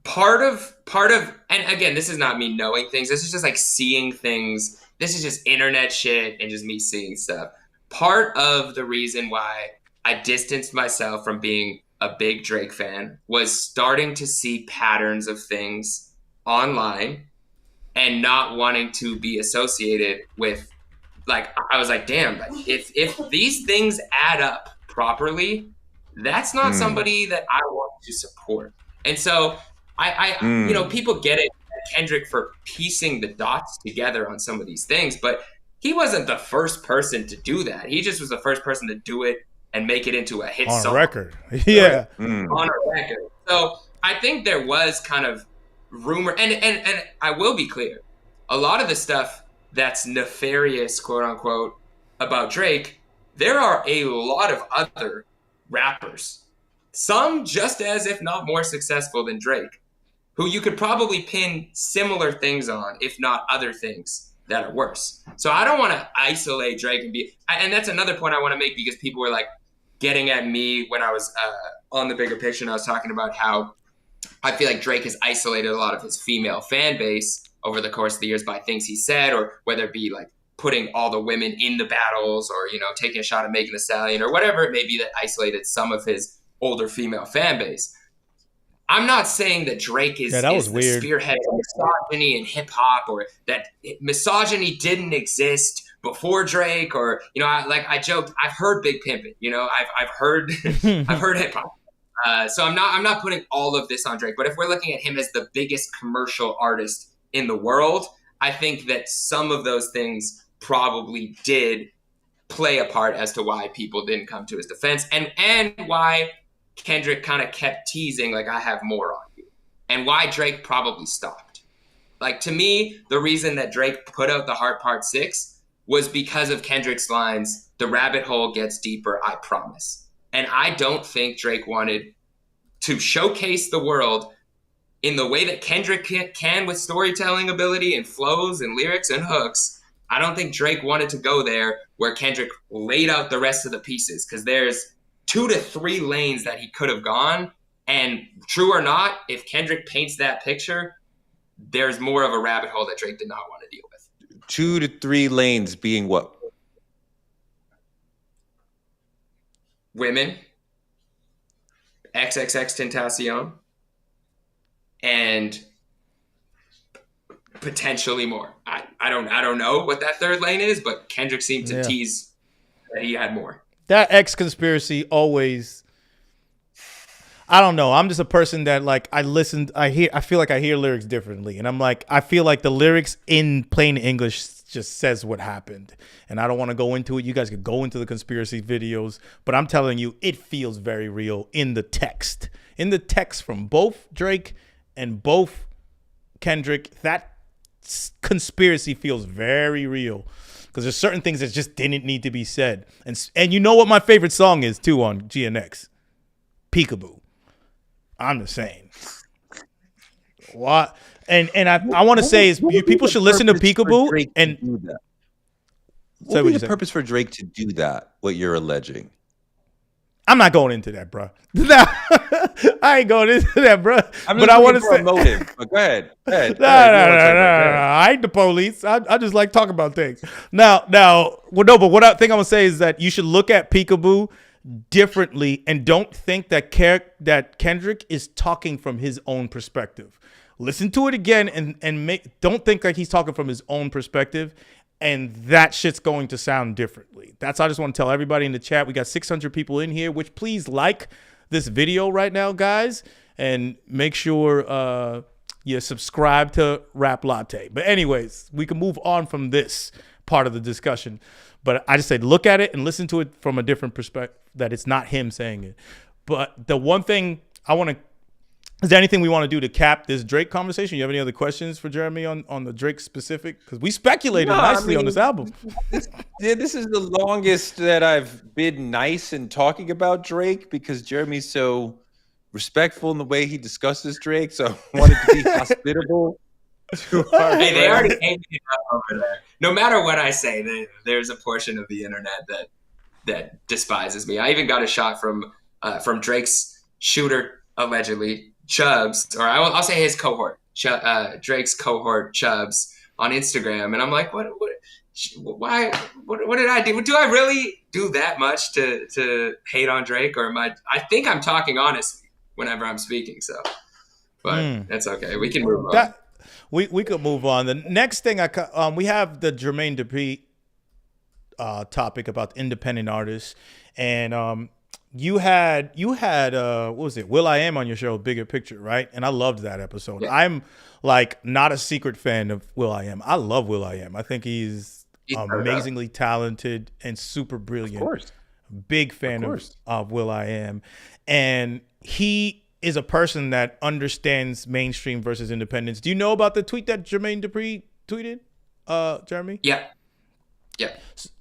part of and again, this is not me knowing things, this is just like seeing things. This is just internet shit and just me seeing stuff. Part of the reason why I distanced myself from being a big Drake fan was starting to see patterns of things online and not wanting to be associated with, like, I was like, damn, if these things add up properly, that's not somebody that I want to support. And so you know, people get it, Kendrick, for piecing the dots together on some of these things, but he wasn't the first person to do that. He just was the first person to do it and make it into a hit song. On record. Yeah. On a record. So I think there was kind of rumor, and I will be clear, a lot of the stuff that's nefarious, quote unquote, about Drake, there are a lot of other rappers, some just as if not more successful than Drake, who you could probably pin similar things on, if not other things that are worse. So I don't want to isolate Drake and that's another point I want to make, because people were like getting at me when I was on The Bigger Picture, and I was talking about how I feel like Drake has isolated a lot of his female fan base over the course of the years by things he said, or whether it be like putting all the women in the battles, or, you know, taking a shot at Megan Thee Stallion, or whatever it may be that isolated some of his older female fan base. I'm not saying that Drake is the spearhead of misogyny in hip hop, or that misogyny didn't exist before Drake, or, you know, I joked, I've heard Big Pimpin', you know, I've heard I've heard hip hop. So I'm not putting all of this on Drake, but if we're looking at him as the biggest commercial artist in the world, I think that some of those things probably did play a part as to why people didn't come to his defense, and why Kendrick kind of kept teasing, like, I have more on you, and why Drake probably stopped. Like, to me, the reason that Drake put out The Heart Part 6 was because of Kendrick's lines, "The rabbit hole gets deeper, I promise." And I don't think Drake wanted to showcase the world in the way that Kendrick can with storytelling ability and flows and lyrics and hooks. I don't think Drake wanted to go there where Kendrick laid out the rest of the pieces, because there's 2 to 3 lanes that he could have gone. And true or not, if Kendrick paints that picture, there's more of a rabbit hole that Drake did not want to deal with. 2 to 3 lanes being what? Women, XXXTentacion, and potentially more. I don't know what that third lane is, but Kendrick seemed to tease that he had more. That X conspiracy always, I don't know. I'm just a person that, like, I feel like I hear lyrics differently. And I'm like, I feel like the lyrics in plain English just says what happened. And I don't want to go into it. You guys could go into the conspiracy videos, but I'm telling you, it feels very real in the text. In the text from both Drake and both Kendrick, that conspiracy feels very real. Because there's certain things that just didn't need to be said. And you know what my favorite song is, too, on GNX? Peekaboo. I'm just saying. What? And I want to say is people should listen to Peekaboo and what would be the purpose for Drake to do that? What you're alleging? I'm not going into that, bro. I ain't going into that, bro. But I want to say motive. Go ahead. No. I ain't the police. I just like talking about things. Now, well, no. But what I think I'm gonna say is that you should look at Peekaboo differently and don't think that Kendrick is talking from his own perspective. Listen to it again and don't think like he's talking from his own perspective. And that shit's going to sound differently. That's I just want to tell everybody in the chat. We got 600 people in here, which please like this video right now, guys. And make sure you subscribe to Rap Latte. But anyways, we can move on from this part of the discussion. But I just said look at it and listen to it from a different perspective, that it's not him saying it. But the one thing I want to is there anything we want to do to cap this Drake conversation? You have any other questions for Jeremy on the Drake specific? Because we speculated nicely on this album. This is the longest that I've been nice in talking about Drake because Jeremy's so respectful in the way he discusses Drake. So I wanted to be hospitable. Hey, they already hated it up over there. No matter what I say, there's a portion of the internet that despises me. I even got a shot from Drake's shooter, allegedly. Chubbs, or I'll say his cohort, Drake's cohort Chubbs on Instagram, and I'm like, what did I do? Do I really do that much to hate on Drake, or am I think I'm talking honestly whenever I'm speaking. So, but that's okay. We can move on. We could move on. The next thing we have the Jermaine Dupri topic about independent artists, and you had what was it, will.i.am on your show, Bigger Picture, right? And I loved that episode. Yeah. I'm like not a secret fan of will.i.am. I love will.i.am. I think he's amazingly talented and super brilliant. Of course. Big fan of will.i.am. And he is a person that understands mainstream versus independence. Do you know about the tweet that Jermaine Dupri tweeted, Jeremy? Yeah.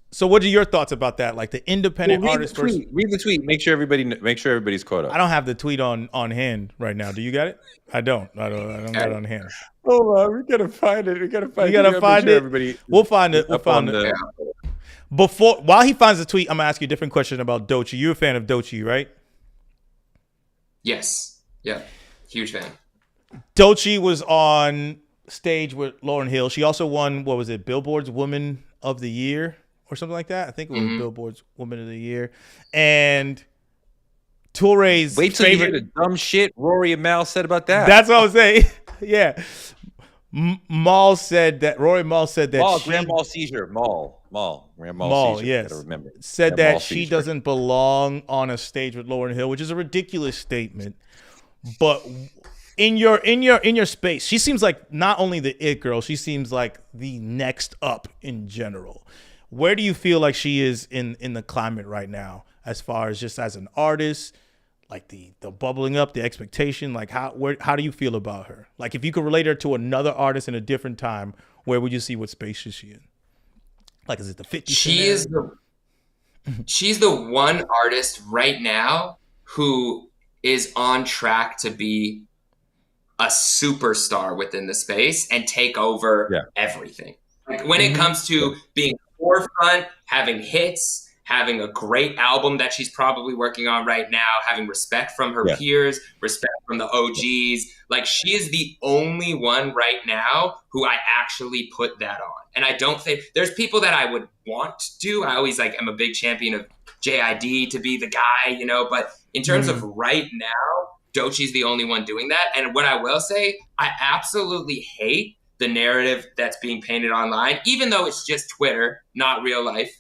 So what are your thoughts about that? Like the independent artist versus... Read the tweet. Make sure everybody's caught up. I don't have the tweet on hand right now. Do you got it? I don't got it on hand. Hold on. We gotta find it. You gotta find it. We'll find it. While he finds the tweet, I'm gonna ask you a different question about Doechii. You're a fan of Doechii, right? Yes. Yeah. Huge fan. Doechii was on stage with Lauryn Hill. She also won, what was it, Billboard's Woman of the Year or something like that. I think it was Billboard's Woman of the Year. And Toure's Wait till you hear the dumb shit Rory and Mal said about that. That's what I was saying. Yeah. Rory Mal said that Grand Mal seizure. Grand Mal seizure. Yes. Gotta remember. Said that she doesn't belong on a stage with Lauryn Hill, which is a ridiculous statement. But in your space, she seems like not only the it girl, she seems like the next up in general. Where do you feel like she is in the climate right now, as far as just as an artist, like the bubbling up, the expectation, like how do you feel about her? Like if you could relate her to another artist in a different time, where would you see what space is she in? Like is it the 50? She's the one artist right now who is on track to be a superstar within the space and take over everything. Like when it comes to being forefront, having hits, having a great album that she's probably working on right now, having respect from her peers, respect from the OGs. Like she is the only one right now who I actually put that on. And I don't think there's people that I would want to. I always am a big champion of JID to be the guy, but in terms of right now, Doechii's the only one doing that. And what I will say, I absolutely hate the narrative that's being painted online, even though it's just Twitter, not real life.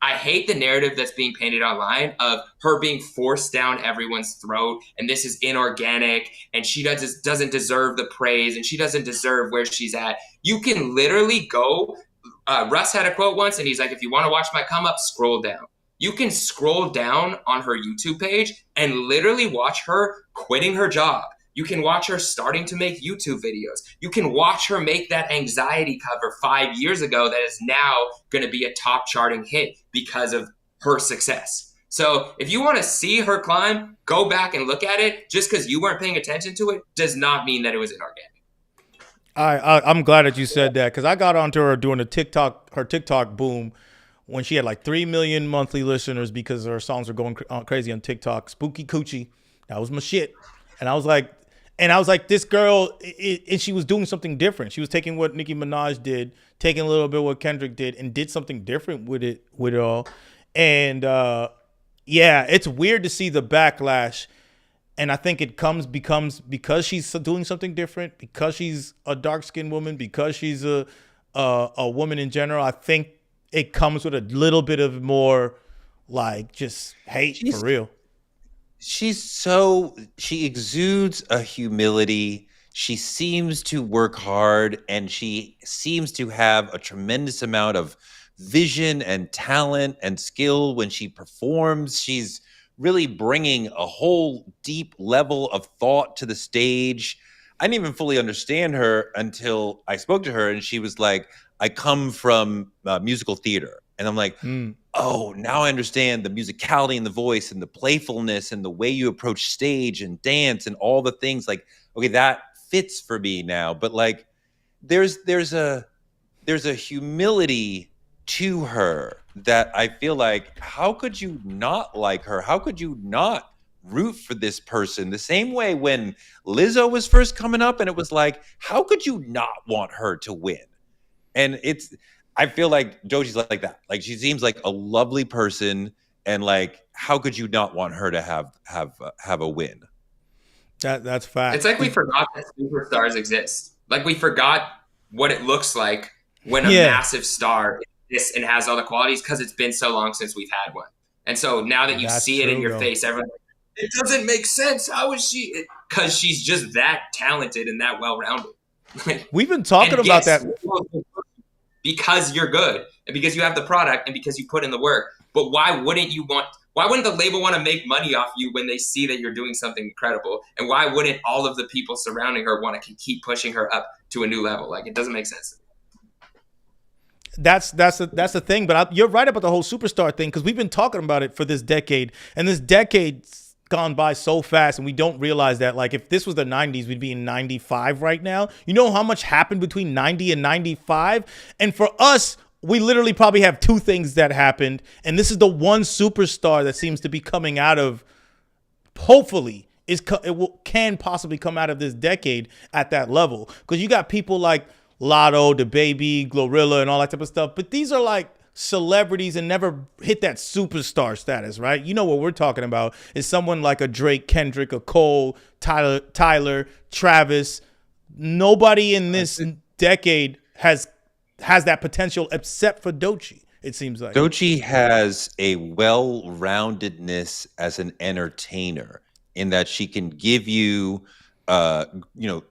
I hate the narrative that's being painted online of her being forced down everyone's throat, and this is inorganic, and she doesn't deserve the praise, and she doesn't deserve where she's at. You can literally go Russ had a quote once, and he's like, if you want to watch my come up, scroll down. You can scroll down on her YouTube page and literally watch her quitting her job. You can watch her starting to make YouTube videos. You can watch her make that anxiety cover 5 years ago that is now going to be a top charting hit because of her success. So if you want to see her climb, go back and look at it. Just because you weren't paying attention to it does not mean that it was inorganic. I'm glad that you said that, because I got onto her doing her TikTok boom when she had like 3 million monthly listeners because her songs were going crazy on TikTok. Spooky Coochie, that was my shit. And I was like, this girl, and she was doing something different. She was taking what Nicki Minaj did, taking a little bit what Kendrick did, and did something different with it all. And yeah, it's weird to see the backlash. And I think it becomes because she's doing something different, because she's a dark-skinned woman, because she's a woman in general. I think it comes with a little bit of more like just hate for real. She exudes a humility. She seems to work hard, and she seems to have a tremendous amount of vision and talent and skill when she performs. She's really bringing a whole deep level of thought to the stage. I didn't even fully understand her until I spoke to her, and she was like, I come from musical theater. And I'm like, oh, now I understand the musicality and the voice and the playfulness and the way you approach stage and dance and all the things. Like, okay, that fits for me now. But like, there's a humility to her that I feel like, how could you not like her? How could you not root for this person? The same way when Lizzo was first coming up, and it was like, how could you not want her to win? And I feel like Doechie's like that. Like, she seems like a lovely person, and like, how could you not want her to have a win? That's fact. It's like we forgot that superstars exist. Like, we forgot what it looks like when a massive star exists and has all the qualities, because it's been so long since we've had one. And so now that you see it in your face, everyone's like, it doesn't make sense. How is she? Because she's just that talented and that well-rounded. We've been talking about that. Because you're good, and because you have the product, and because you put in the work. But why wouldn't the label want to make money off you when they see that you're doing something incredible? And why wouldn't all of the people surrounding her want to keep pushing her up to a new level? Like, it doesn't make sense. That's the thing. But you're right about the whole superstar thing, because we've been talking about it for this decade, and this decade's gone by so fast, and we don't realize that. Like, if this was the 90s, we'd be in 95 right now. You know how much happened between 90 and 95? And for us, we literally probably have two things that happened, and this is the one superstar that seems to be coming out of, hopefully, can possibly come out of this decade at that level. Because you got people like Lotto, the Baby, Glorilla, and all that type of stuff, but these are like celebrities and never hit that superstar status, right? You know what we're talking about is someone like a Drake, Kendrick, a Cole, Tyler, Travis. Nobody in this decade has that potential except for Doechii, it seems like. Doechii has a well-roundedness as an entertainer, in that she can give you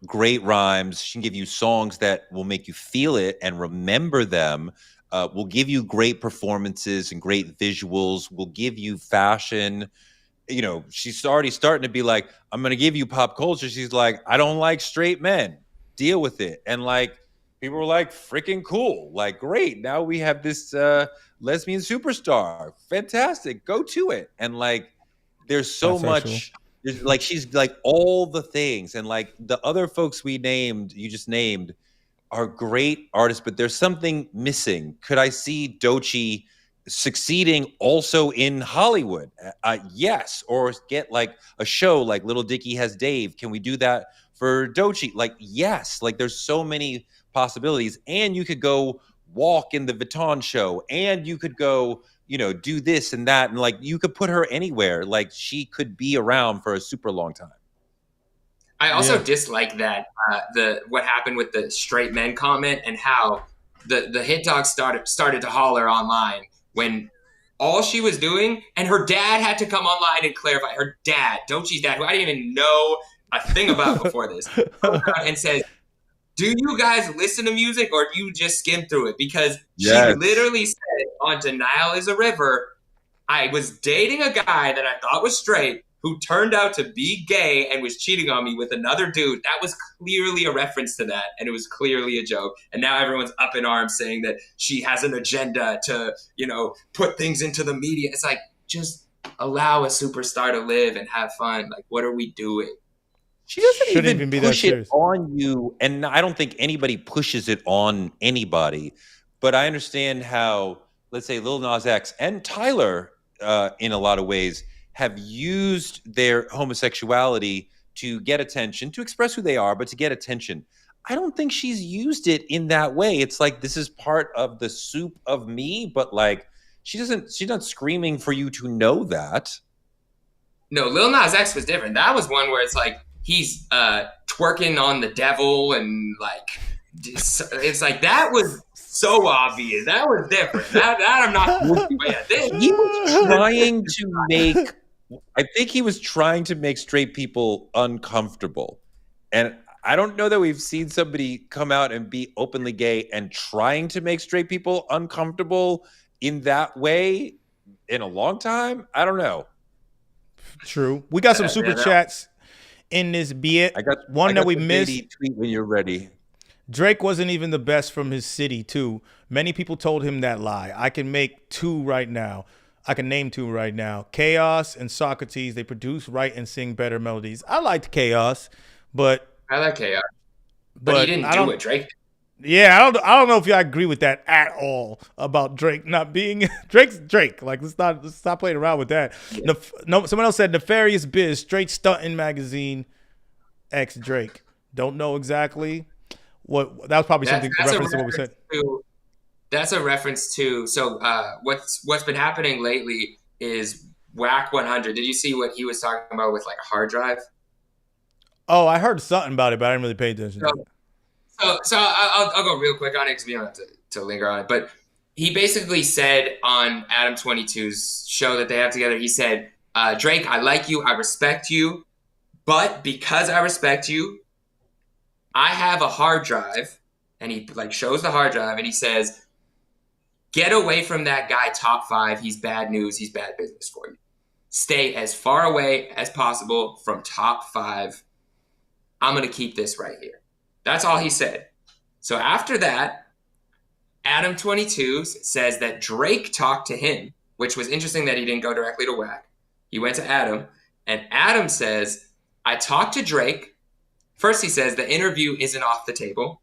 great rhymes. She can give you songs that will make you feel it and remember them. Will give you great performances and great visuals, will give you fashion. You know, she's already starting to be like, I'm going to give you pop culture. She's like, I don't like straight men. Deal with it. And like, people were like, freaking cool. Like, great. Now we have this lesbian superstar. Fantastic. Go to it. And like, there's so much. There's like, she's like all the things. And like the other folks you just named, are great artists, but there's something missing. Could I see Doechii succeeding also in Hollywood? Yes. Or get like a show like Little Dicky Has Dave. Can we do that for Doechii? Like, yes. Like, there's so many possibilities. And you could go walk in the Vuitton show, and you could go, do this and that. And like, you could put her anywhere. Like, she could be around for a super long time. I also dislike that what happened with the straight men comment, and how the hit dog started to holler online when all she was doing, and her dad had to come online and clarify. Her dad, Doechii's dad, who I didn't even know a thing about before this, and says, do you guys listen to music or do you just skim through it? Because she Yes. literally said on Denial is a River, I was dating a guy that I thought was straight who turned out to be gay and was cheating on me with another dude. That was clearly a reference to that, and it was clearly a joke. And now everyone's up in arms saying that she has an agenda to, you know, put things into the media. It's like, just allow a superstar to live and have fun. Like, what are we doing? She doesn't Shouldn't even be that push it serious. on you, and I don't think anybody pushes it on anybody. But I understand how, let's say, Lil Nas X and Tyler, in a lot of ways, have used their homosexuality to get attention, to express who they are, but to get attention. I don't think she's used it in that way. It's like, this is part of the soup of me, but like, she's not screaming for you to know that. No, Lil Nas X was different. That was one where it's like, he's twerking on the devil and like, it's like, that was so obvious. That was different. That I'm not. He was trying to make. I think he was trying to make straight people uncomfortable, and I don't know that we've seen somebody come out and be openly gay and trying to make straight people uncomfortable in that way in a long time. I don't know. True. We got some super chats in this bit. I got one that we missed. Tweet when you're ready. Drake wasn't even the best from his city, too. Many people told him that lie. I can make two right now. I can name two right now. Chaos and Socrates. They produce, write, and sing better melodies. I liked Chaos, but I like Chaos. But he didn't do it, Drake. Yeah, I don't know if I agree with that at all about Drake not being Drake's Drake. Like, let's stop playing around with that. Yeah. No, someone else said Nefarious Biz, straight stuntin' magazine, X Drake. Don't know exactly what that was. Probably something reference to what we said. That's a reference to. So what's been happening lately is Whack 100. Did you see what he was talking about with like a hard drive? Oh, I heard something about it, but I didn't really pay attention. So I'll go real quick on it because we don't have to linger on it. But he basically said on Adam 22's show that they have together, he said, Drake, I like you, I respect you, but because I respect you, I have a hard drive. And he like shows the hard drive and he says, get away from that guy, top 5. He's bad news. He's bad business for you. Stay as far away as possible from top 5. I'm going to keep this right here. That's all he said. So after that, Adam 22 says that Drake talked to him, which was interesting that he didn't go directly to Whack. He went to Adam, and Adam says, I talked to Drake. First he says the interview isn't off the table.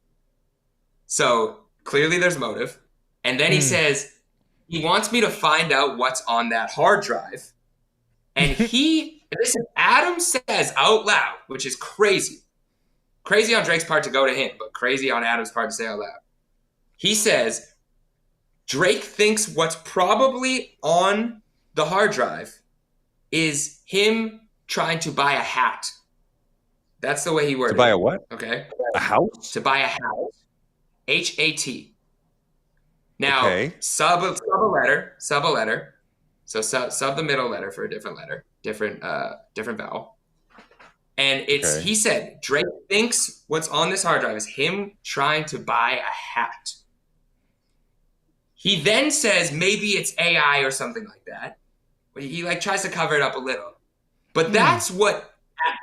So clearly there's motive. And then he says, he wants me to find out what's on that hard drive. And Adam says out loud, which is crazy. Crazy on Drake's part to go to him, but crazy on Adam's part to say out loud. He says, Drake thinks what's probably on the hard drive is him trying to buy a hat. That's the way he worded it. To buy a what? Okay. A house? To buy a hat. HAT. Now, okay. sub a letter. So sub the middle letter for a different letter, different vowel. And it's He said, Drake thinks what's on this hard drive is him trying to buy a hat. He then says maybe it's AI or something like that. But he like tries to cover it up a little. But that's what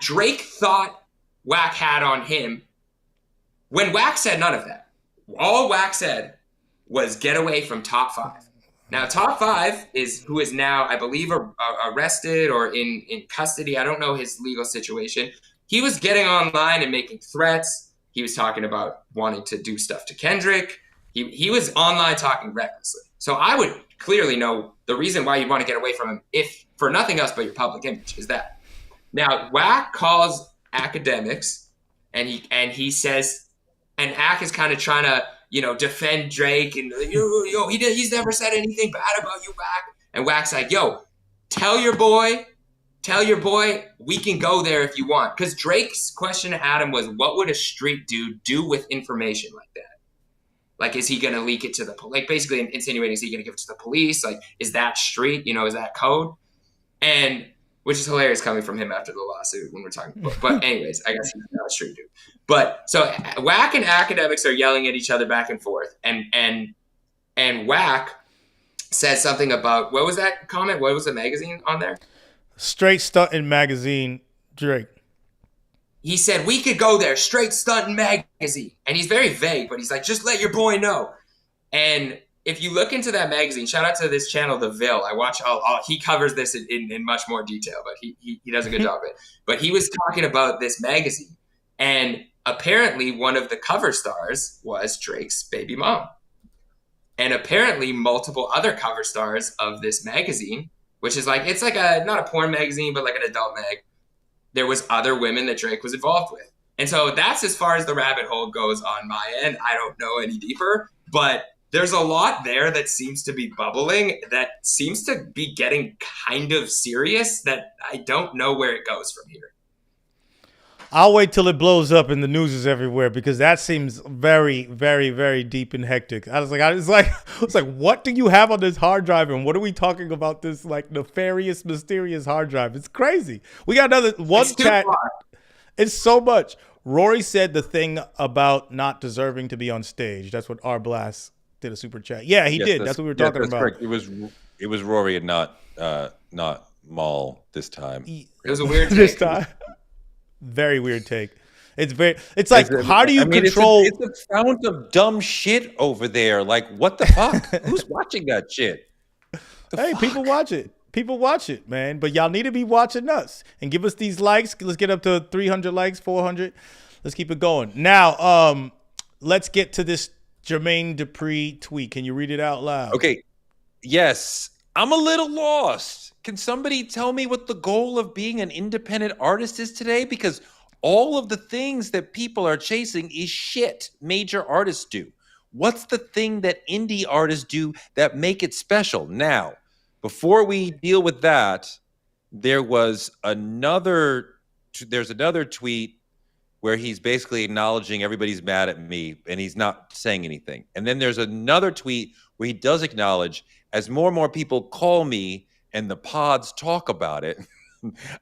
Drake thought Whack had on him when Whack said none of that. All Whack said was get away from top 5. Now, top 5 is who is now, I believe, arrested or in custody. I don't know his legal situation. He was getting online and making threats. He was talking about wanting to do stuff to Kendrick. He was online talking recklessly. So I would clearly know the reason why you want to get away from him, if for nothing else but your public image, is that. Now, Whack calls academics, and he says, and Ack is kind of trying to, defend Drake, and he's never said anything bad about you, Whack. And Whack's like, yo, tell your boy, we can go there if you want. Because Drake's question to Adam was, what would a street dude do with information like that? Like, is he going to leak it to the police? Like, basically insinuating, is he going to give it to the police? Like, is that street? Is that code? And which is hilarious coming from him after the lawsuit when we're talking. But anyways, I guess he's not a straight dude. But so Whack and Academics are yelling at each other back and forth, and Whack says something about, what was that comment? What was the magazine on there? Straight Stuntin' Magazine, Drake. He said, we could go there, Straight Stuntin' Magazine. And he's very vague, but he's like, just let your boy know. And if you look into that magazine, shout out to this channel, The Ville. I watch he covers this in much more detail, but he does a good job of it. But he was talking about this magazine. And apparently one of the cover stars was Drake's baby mom. And apparently multiple other cover stars of this magazine, which is like, it's like not a porn magazine, but like an adult mag. There was other women that Drake was involved with. And so that's as far as the rabbit hole goes on my end. I don't know any deeper, but there's a lot there that seems to be bubbling, that seems to be getting kind of serious, that I don't know where it goes from here. I'll wait till it blows up and the news is everywhere, because that seems very, very, very deep and hectic. I was like, what do you have on this hard drive, and what are we talking about? This like nefarious, mysterious hard drive? It's crazy. We got another one chat. It's so much. Rory said the thing about not deserving to be on stage. That's what R Blast did a super chat. Yeah, he did. That's what we were talking about. Correct. It was Rory and not Maul this time. It was a weird this time. Very weird take. It's like, how do you control? It's a fount of dumb shit over there. Like, what the fuck? Who's watching that shit? Hey, people watch it. People watch it, man. But y'all need to be watching us and give us these likes. Let's get up to 300 likes, 400. Let's keep it going. Now, let's get to this Jermaine Dupri tweet. Can you read it out loud? Okay. Yes. I'm a little lost. Can somebody tell me what the goal of being an independent artist is today? Because all of the things that people are chasing is shit major artists do. What's the thing that indie artists do that make it special? Now, before we deal with that, there's another tweet where he's basically acknowledging everybody's mad at me and he's not saying anything. And then there's another tweet where he does acknowledge, as more and more people call me and the pods talk about it,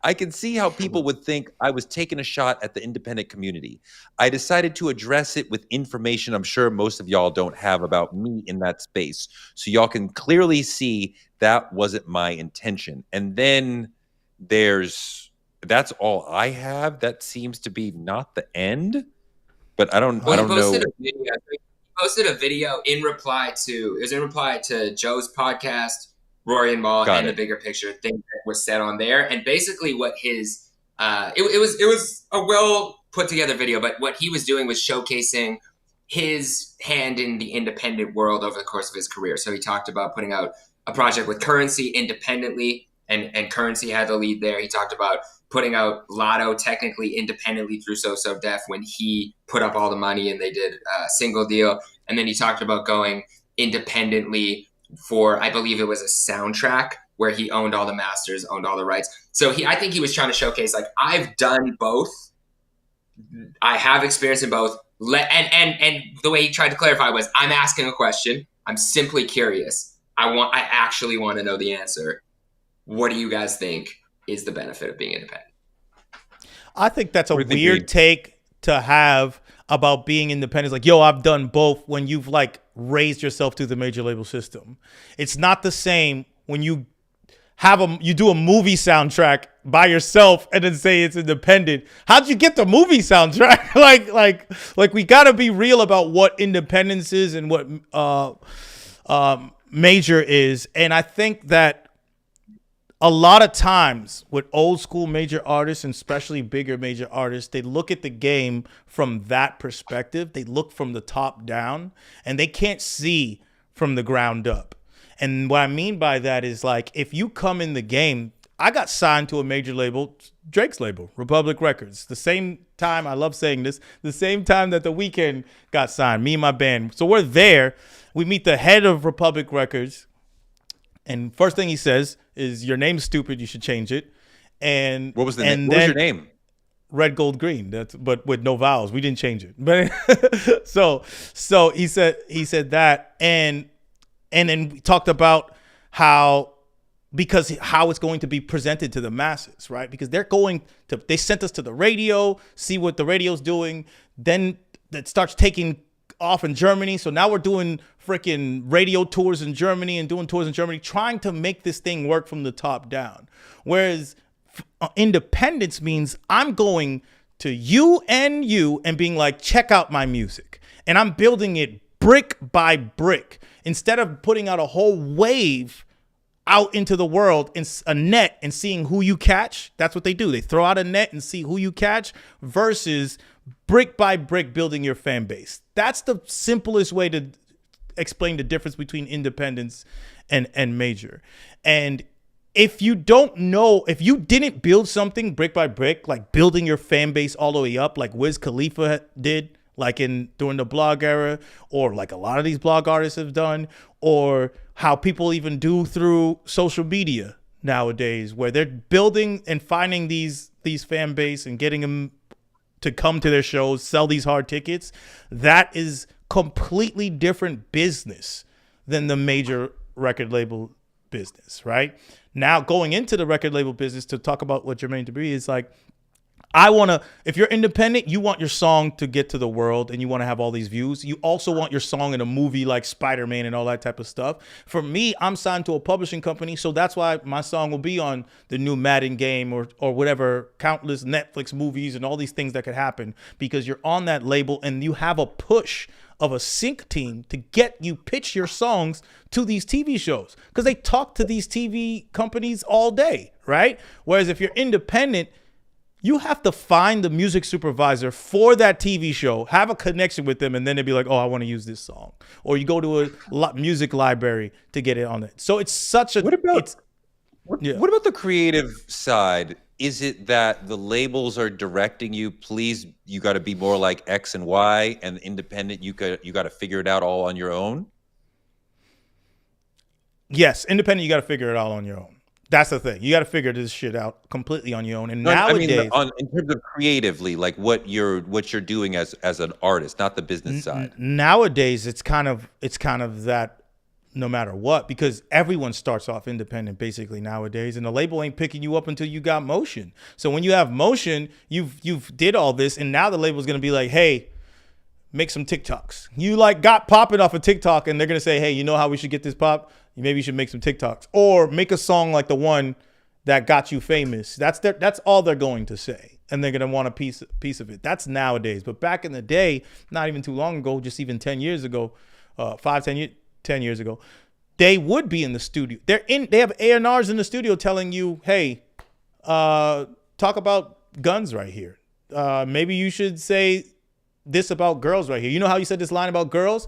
I can see how people would think I was taking a shot at the independent community. I decided to address it with information I'm sure most of y'all don't have about me in that space, so y'all can clearly see that wasn't my intention. And then that's all I have. That seems to be not the end, but I don't know. He posted a video in reply to Joe's podcast, Rory and Maul, and the bigger picture thing that was said on there. And basically what his it was a well put together video, but what he was doing was showcasing his hand in the independent world over the course of his career. So he talked about putting out a project with Currency independently, and Currency had the lead there. He talked about putting out Lotto technically independently through So Def when he put up all the money and they did a single deal. And then he talked about going independently for, I believe it was a soundtrack where he owned all the masters, owned all the rights. So I think he was trying to showcase, like, I've done both. I have experience in both. And the way he tried to clarify was, I'm asking a question. I'm simply curious. I actually want to know the answer. What do you guys think is the benefit of being independent? I think that's a weird take to have about being independent. Like, yo, I've done both, when you've like raised yourself through the major label system. It's not the same when you do a movie soundtrack by yourself and then say it's independent. How'd you get the movie soundtrack? like we got to be real about what independence is and what major is. And I think that a lot of times with old school major artists, and especially bigger major artists, they look at the game from that perspective. They look from the top down and they can't see from the ground up. And what I mean by that is, like, if you come in the game, I got signed to a major label, Drake's label, Republic Records. The same time, I love saying this, the same time that The Weeknd got signed, me and my band. So we're there. We meet the head of Republic Records. And first thing he says is, your name's stupid, you should change it. And what was the name? What was your name? Red, Gold, Green. But with no vowels. We didn't change it. But so he said that, and then we talked about how because how it's going to be presented to the masses, right? Because they sent us to the radio, see what the radio's doing. Then it starts taking off in Germany. So now we're doing freaking radio tours in Germany and doing tours in Germany, trying to make this thing work from the top down. Whereas independence means I'm going to you and being like, check out my music. And I'm building it brick by brick instead of putting out a whole wave out into the world in a net and seeing who you catch. That's what they do. They throw out a net and see who you catch versus brick by brick building your fan base. That's the simplest way to explain the difference between independence and major. And if you don't know, if you didn't build something brick by brick, like building your fan base all the way up, like Wiz Khalifa did, like during the blog era, or like a lot of these blog artists have done, or how people even do through social media nowadays, where they're building and finding these fan base and getting them to come to their shows, sell these hard tickets. That is completely different business than the major record label business, right? Now going into the record label business to talk about what Jermaine Dupri is like, if you're independent, you want your song to get to the world and you want to have all these views. You also want your song in a movie like Spider-Man and all that type of stuff. For me, I'm signed to a publishing company, so that's why my song will be on the new Madden game or whatever, countless Netflix movies and all these things that could happen, because you're on that label and you have a push of a sync team to get you pitch your songs to these TV shows, because they talk to these TV companies all day, right? Whereas if you're independent, you have to find the music supervisor for that TV show, have a connection with them, and then they'd be like, oh, I want to use this song. Or you go to a music library to get it on it. So it's such a... What about the creative side? Is it that the labels are directing you, please, you got to be more like X and Y, and independent, you got to figure it out all on your own? Yes, independent, you got to figure it out on your own. That's the thing. You got to figure this shit out completely on your own. And nowadays, in terms of creatively, like what you're doing as an artist, not the business side. Nowadays, it's kind of that no matter what, because everyone starts off independent basically nowadays, and the label ain't picking you up until you got motion. So when you have motion, you've did all this, and now the label's gonna be like, hey, make some TikToks. You like got popping off of TikTok, and they're gonna say, hey, you know how we should get this pop? Maybe you should make some TikToks, or make a song like the one that got you famous. That's all they're going to say, and they're gonna want a piece of it. That's nowadays. But back in the day, not even too long ago, just even 10 years ago, 10 years ago, they would be in the studio. They have A&Rs in the studio telling you, hey, talk about guns right here. Maybe you should say this about girls right here. You know how you said this line about girls?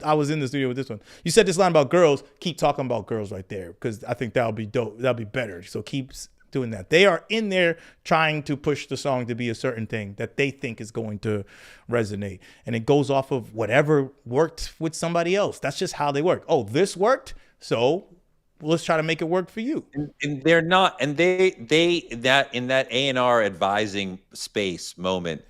I was in the studio with this one. You said this line about girls. Keep talking about girls right there, because I think that'll be dope. That'll be better. So keep doing that. They are in there trying to push the song to be a certain thing that they think is going to resonate. And it goes off of whatever worked with somebody else. That's just how they work. Oh, this worked, so let's try to make it work for you. And they're not, and they that in that A&R advising space moment,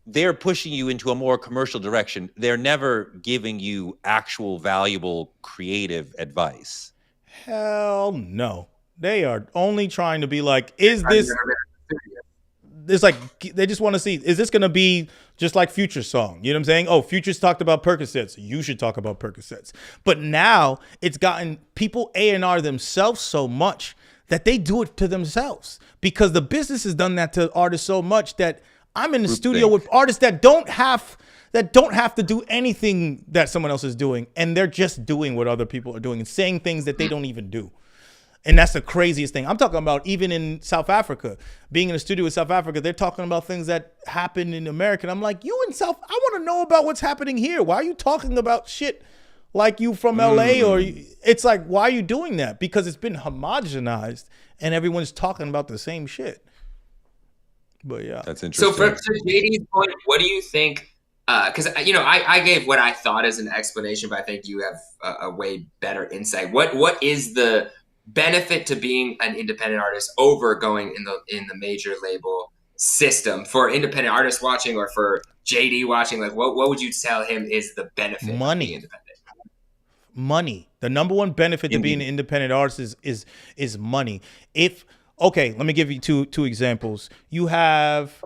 they're pushing you into a more commercial direction. They're never giving you actual valuable creative advice. Hell no. They are only trying to be like, is this... It's like, they just want to see, is this going to be just like Future's song? You know what I'm saying? Oh, Future's talked about Percocets. You should talk about Percocets. But now it's gotten people A&R themselves so much that they do it to themselves, because the business has done that to artists so much that I'm in the studio with artists that don't have to do anything that someone else is doing, and they're just doing what other people are doing and saying things that they don't even do. And that's the craziest thing. I'm talking about even in South Africa, being in a studio in South Africa, they're talking about things that happen in America. And I'm like, you in South, I want to know about what's happening here. Why are you talking about shit like you from LA? Or it's like, why are you doing that? Because it's been homogenized and everyone's talking about the same shit. But yeah, that's interesting. So to JD's point, what do you think? Because I gave what I thought as an explanation, but I think you have a way better insight. What is the benefit to being an independent artist over going in the major label system for independent artists watching, or for JD watching? Like, what would you tell him is the benefit? Money. Of being independent? money. The number one benefit to being an independent artist is money. Let me give you two examples. You have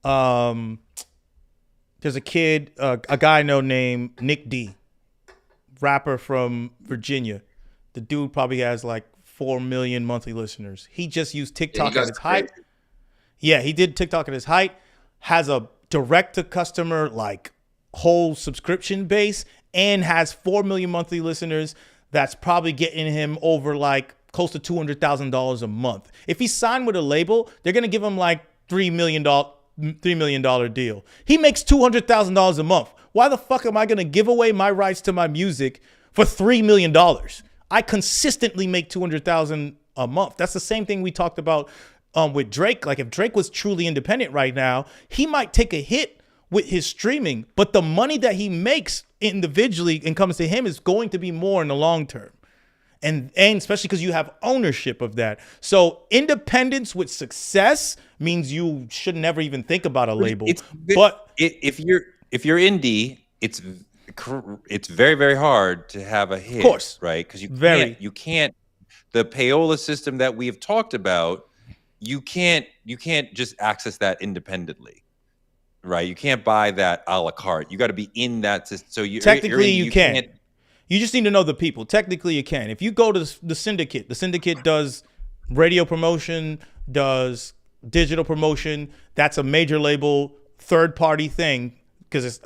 there's a kid, a guy I know named Nick D, rapper from Virginia. The dude probably has like 4 million monthly listeners. He just used TikTok at its height. Yeah, he did TikTok at his height. Has a direct to customer like whole subscription base and has 4 million monthly listeners. That's probably getting him over like close to $200,000 a month. If he signed with a label, they're gonna give him like $3 million deal. He makes $200,000 a month. Why the fuck am I gonna give away my rights to my music for $3 million? I consistently make $200,000 a month. That's the same thing we talked about with Drake. Like if Drake was truly independent right now, he might take a hit with his streaming, but the money that he makes individually and comes to him is going to be more in the long term. And especially because you have ownership of that. So independence with success means you should never even think about a label. But if you're indie, it's very, very hard to have a hit, of course, right? Because you can't the payola system that we have talked about, you can't just access that independently, right? You can't buy that a la carte. You got to be in that system. So you can't. You just need to know the people. Technically, you can. If you go to the syndicate does radio promotion, does digital promotion. That's a major label, third-party thing because it's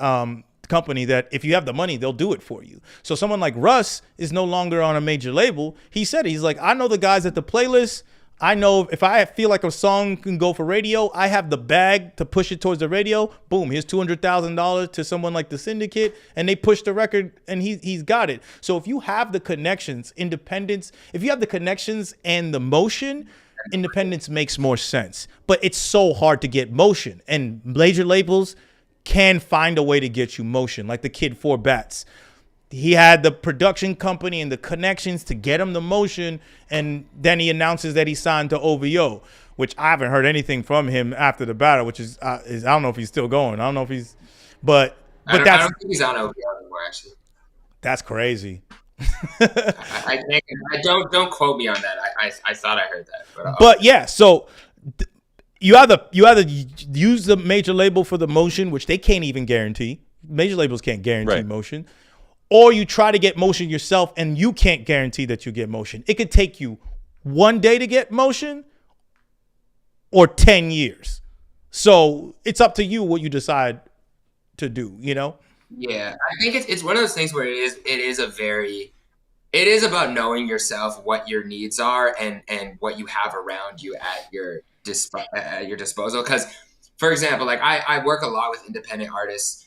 company that if you have the money, they'll do it for you. So someone like Russ is no longer on a major label. He said, he's like, I know the guys at the playlist. I know if I feel like a song can go for radio, I have the bag to push it towards the radio. Boom, here's $200,000 to someone like the syndicate, and they push the record, and he's got it. So if you have the connections, independence, if you have the connections and the motion, independence makes more sense. But it's so hard to get motion, and major labels can find a way to get you motion, like the kid 4 Bats. He had the production company and the connections to get him the motion, and then he announces that he signed to OVO, which I haven't heard anything from him after the battle, which is I don't know if he's still going. I don't know if he's, but I don't think he's on OVO anymore. Actually, that's crazy. I don't quote me on that. I thought I heard that, but yeah. So you either use the major label for the motion, which they can't even guarantee. Major labels can't guarantee motion. Or you try to get motion yourself and you can't guarantee that you get motion. It could take you 1 day to get motion or 10 years. So it's up to you what you decide to do, you know? Yeah, I think it's one of those things where it is about knowing yourself, what your needs are and what you have around you at your disposal. Because, for example, like I work a lot with independent artists.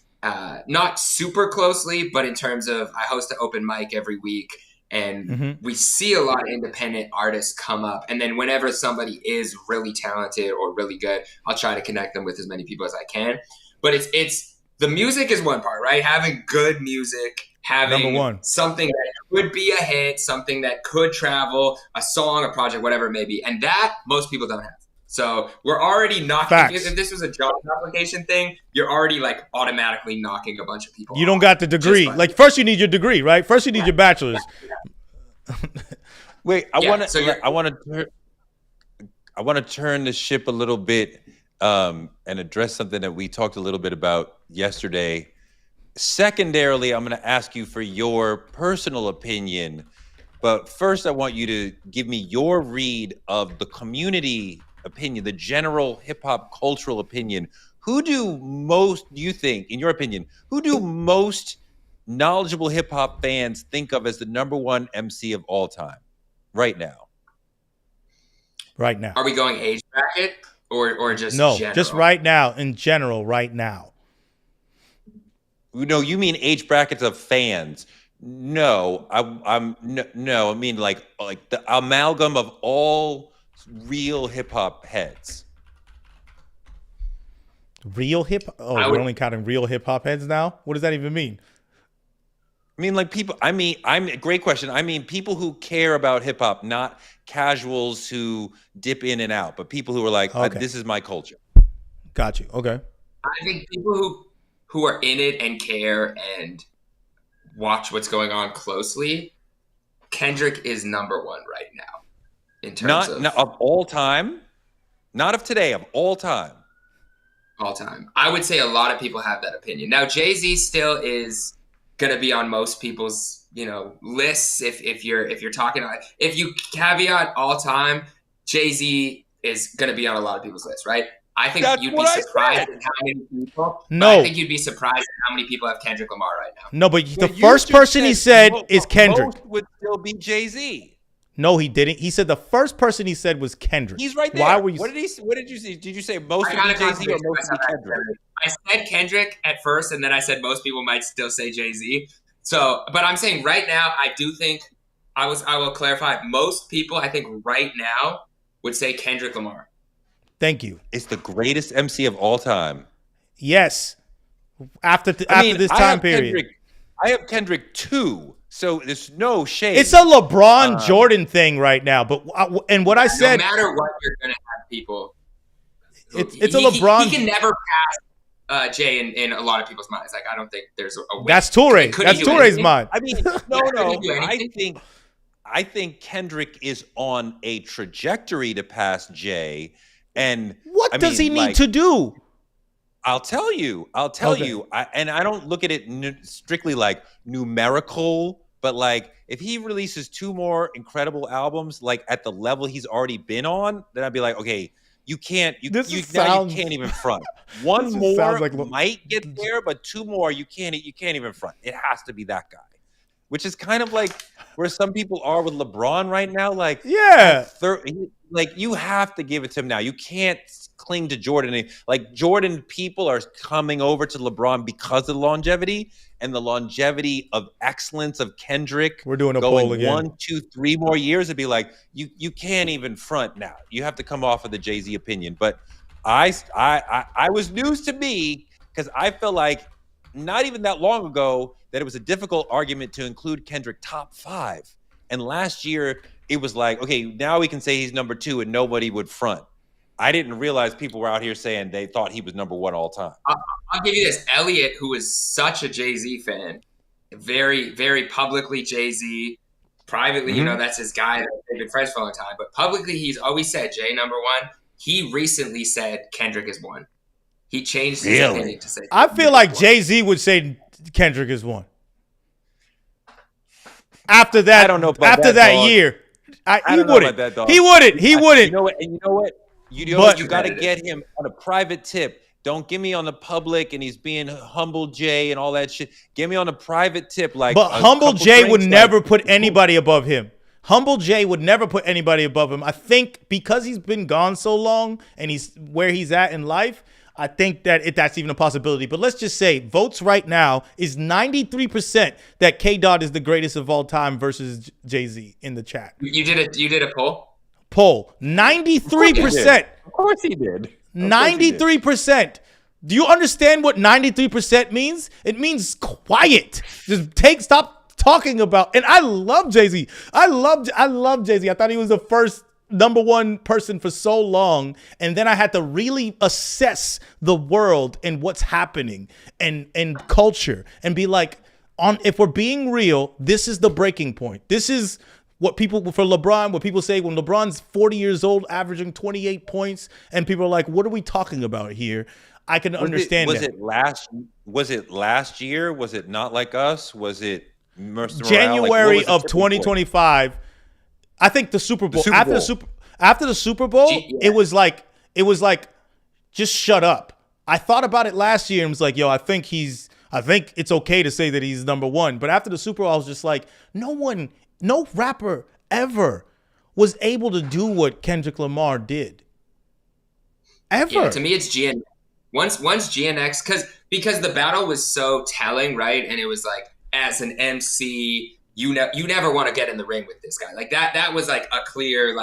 Not super closely, but in terms of I host an open mic every week and we see a lot of independent artists come up. And then whenever somebody is really talented or really good, I'll try to connect them with as many people as I can. But it's the music is one part, right? Having good music, having something that could be a hit, something that could travel, a song, a project, whatever it may be. And that most people don't have. So we're already knocking. If this was a job application thing, you're already like automatically knocking a bunch of people. You don't got the degree. Like first you need your degree, right? First you need your bachelor's. Wait, I want to turn the ship a little bit and address something that we talked a little bit about yesterday. Secondarily, I'm going to ask you for your personal opinion, but first I want you to give me your read of the community opinion, the general hip hop cultural opinion. Who do you think, in your opinion, who do most knowledgeable hip hop fans think of as the #1 MC of all time right now? Right now. Are we going age bracket or just general? Just right now, in general, right now. No, you mean age brackets of fans. No, I mean like the amalgam of all real hip hop heads. Real hip? Oh, we're only counting real hip hop heads now? What does that even mean? I mean, like people. Great question. I mean, people who care about hip hop, not casuals who dip in and out, but people who are like, this is my culture. Got you. Okay. I think people who are in it and care and watch what's going on closely, Kendrick is number one right now in terms not of all time, not of today, of all time. All time. I would say a lot of people have that opinion. Now, Jay-Z still is going to be on most people's, lists. If you're talking about, if you caveat all time, Jay-Z is going to be on a lot of people's lists, right? I think you'd be surprised at how many people. No, I think you'd be surprised at how many people have Kendrick Lamar right now. No, but the first person he said is Kendrick. Most would still be Jay-Z. No, he didn't. He said the first person he said was Kendrick. He's right there. Why were you? What did you say? Did you say most would be Jay-Z or most would be Kendrick? I said Kendrick at first, and then I said most people might still say Jay-Z. So, but I'm saying right now, I do think I will clarify. Most people, I think right now, would say Kendrick Lamar. Thank you. It's the greatest MC of all time. Yes. After this time period, I have Kendrick 2. So there's no shade. It's a LeBron Jordan thing right now. But what I said, no matter what, you're gonna have people. It's a LeBron. He can never pass Jay in a lot of people's minds. Like I don't think there's a way. That's Toure. That's Toure's mind. I mean, no. I think Kendrick is on a trajectory to pass Jay. And what does he need to do? I'll tell you. I don't look at it strictly like numerical, but like if he releases 2 more incredible albums, like at the level he's already been on, then I'd be like, okay, you can't even front. One more might get there, but 2 more you can't even front. It has to be that guy, which is kind of like where some people are with LeBron right now. Like, yeah, like you have to give it to him now. You can't cling to Jordan. Like Jordan people are coming over to LeBron because of the longevity and the longevity of excellence of Kendrick. We're doing a poll again. 1, 2, 3 more years. It'd be like you can't even front now. You have to come off of the Jay-Z opinion. But I was news to me because I felt like not even that long ago that it was a difficult argument to include Kendrick top 5. And last year it was like, okay, now we can say he's number 2 and nobody would front. I didn't realize people were out here saying they thought he was number 1 all time. I'll give you this. Elliot, who is such a Jay-Z fan, very, very publicly Jay-Z, privately, that's his guy. They've been friends for a long time. But publicly, he's always said Jay number 1. He recently said Kendrick is 1. He changed his opinion to say I feel like Jay-Z would say Kendrick is 1. After that, I don't know about after that year. He wouldn't. He wouldn't. You know what? You got to get him on a private tip. Don't get me on the public and he's being humble Jay and all that shit. Get me on a private tip. But humble Jay would never put anybody above him. Humble Jay would never put anybody above him. I think because he's been gone so long and he's where he's at in life, I think that that's even a possibility. But let's just say votes right now is 93% that K-Dot is the greatest of all time versus Jay-Z in the chat. You did a poll? 93%. Of course he did. 93%. Do you understand what 93% means? It means quiet. Just stop talking about. And I love Jay-Z. I love Jay-Z. I thought he was the first number 1 person for so long, and then I had to really assess the world and what's happening and culture and be like, if we're being real, this is the breaking point. This is what people for LeBron, what people say when LeBron's 40 years old, averaging 28 points, and people are like, what are we talking about here? I can understand that. Was it last year? Was it Not Like Us? Was it January of 2025? I think the Super Bowl. After the Super Bowl, it was like just shut up. I thought about it last year and was like, yo, I think it's okay to say that he's number 1. But after the Super Bowl, I was just like, no rapper ever was able to do what Kendrick Lamar did. Ever. Yeah, to me, it's GNX. Once GNX, because the battle was so telling, right? And it was like, as an MC, you never want to get in the ring with this guy. Like that was like a clear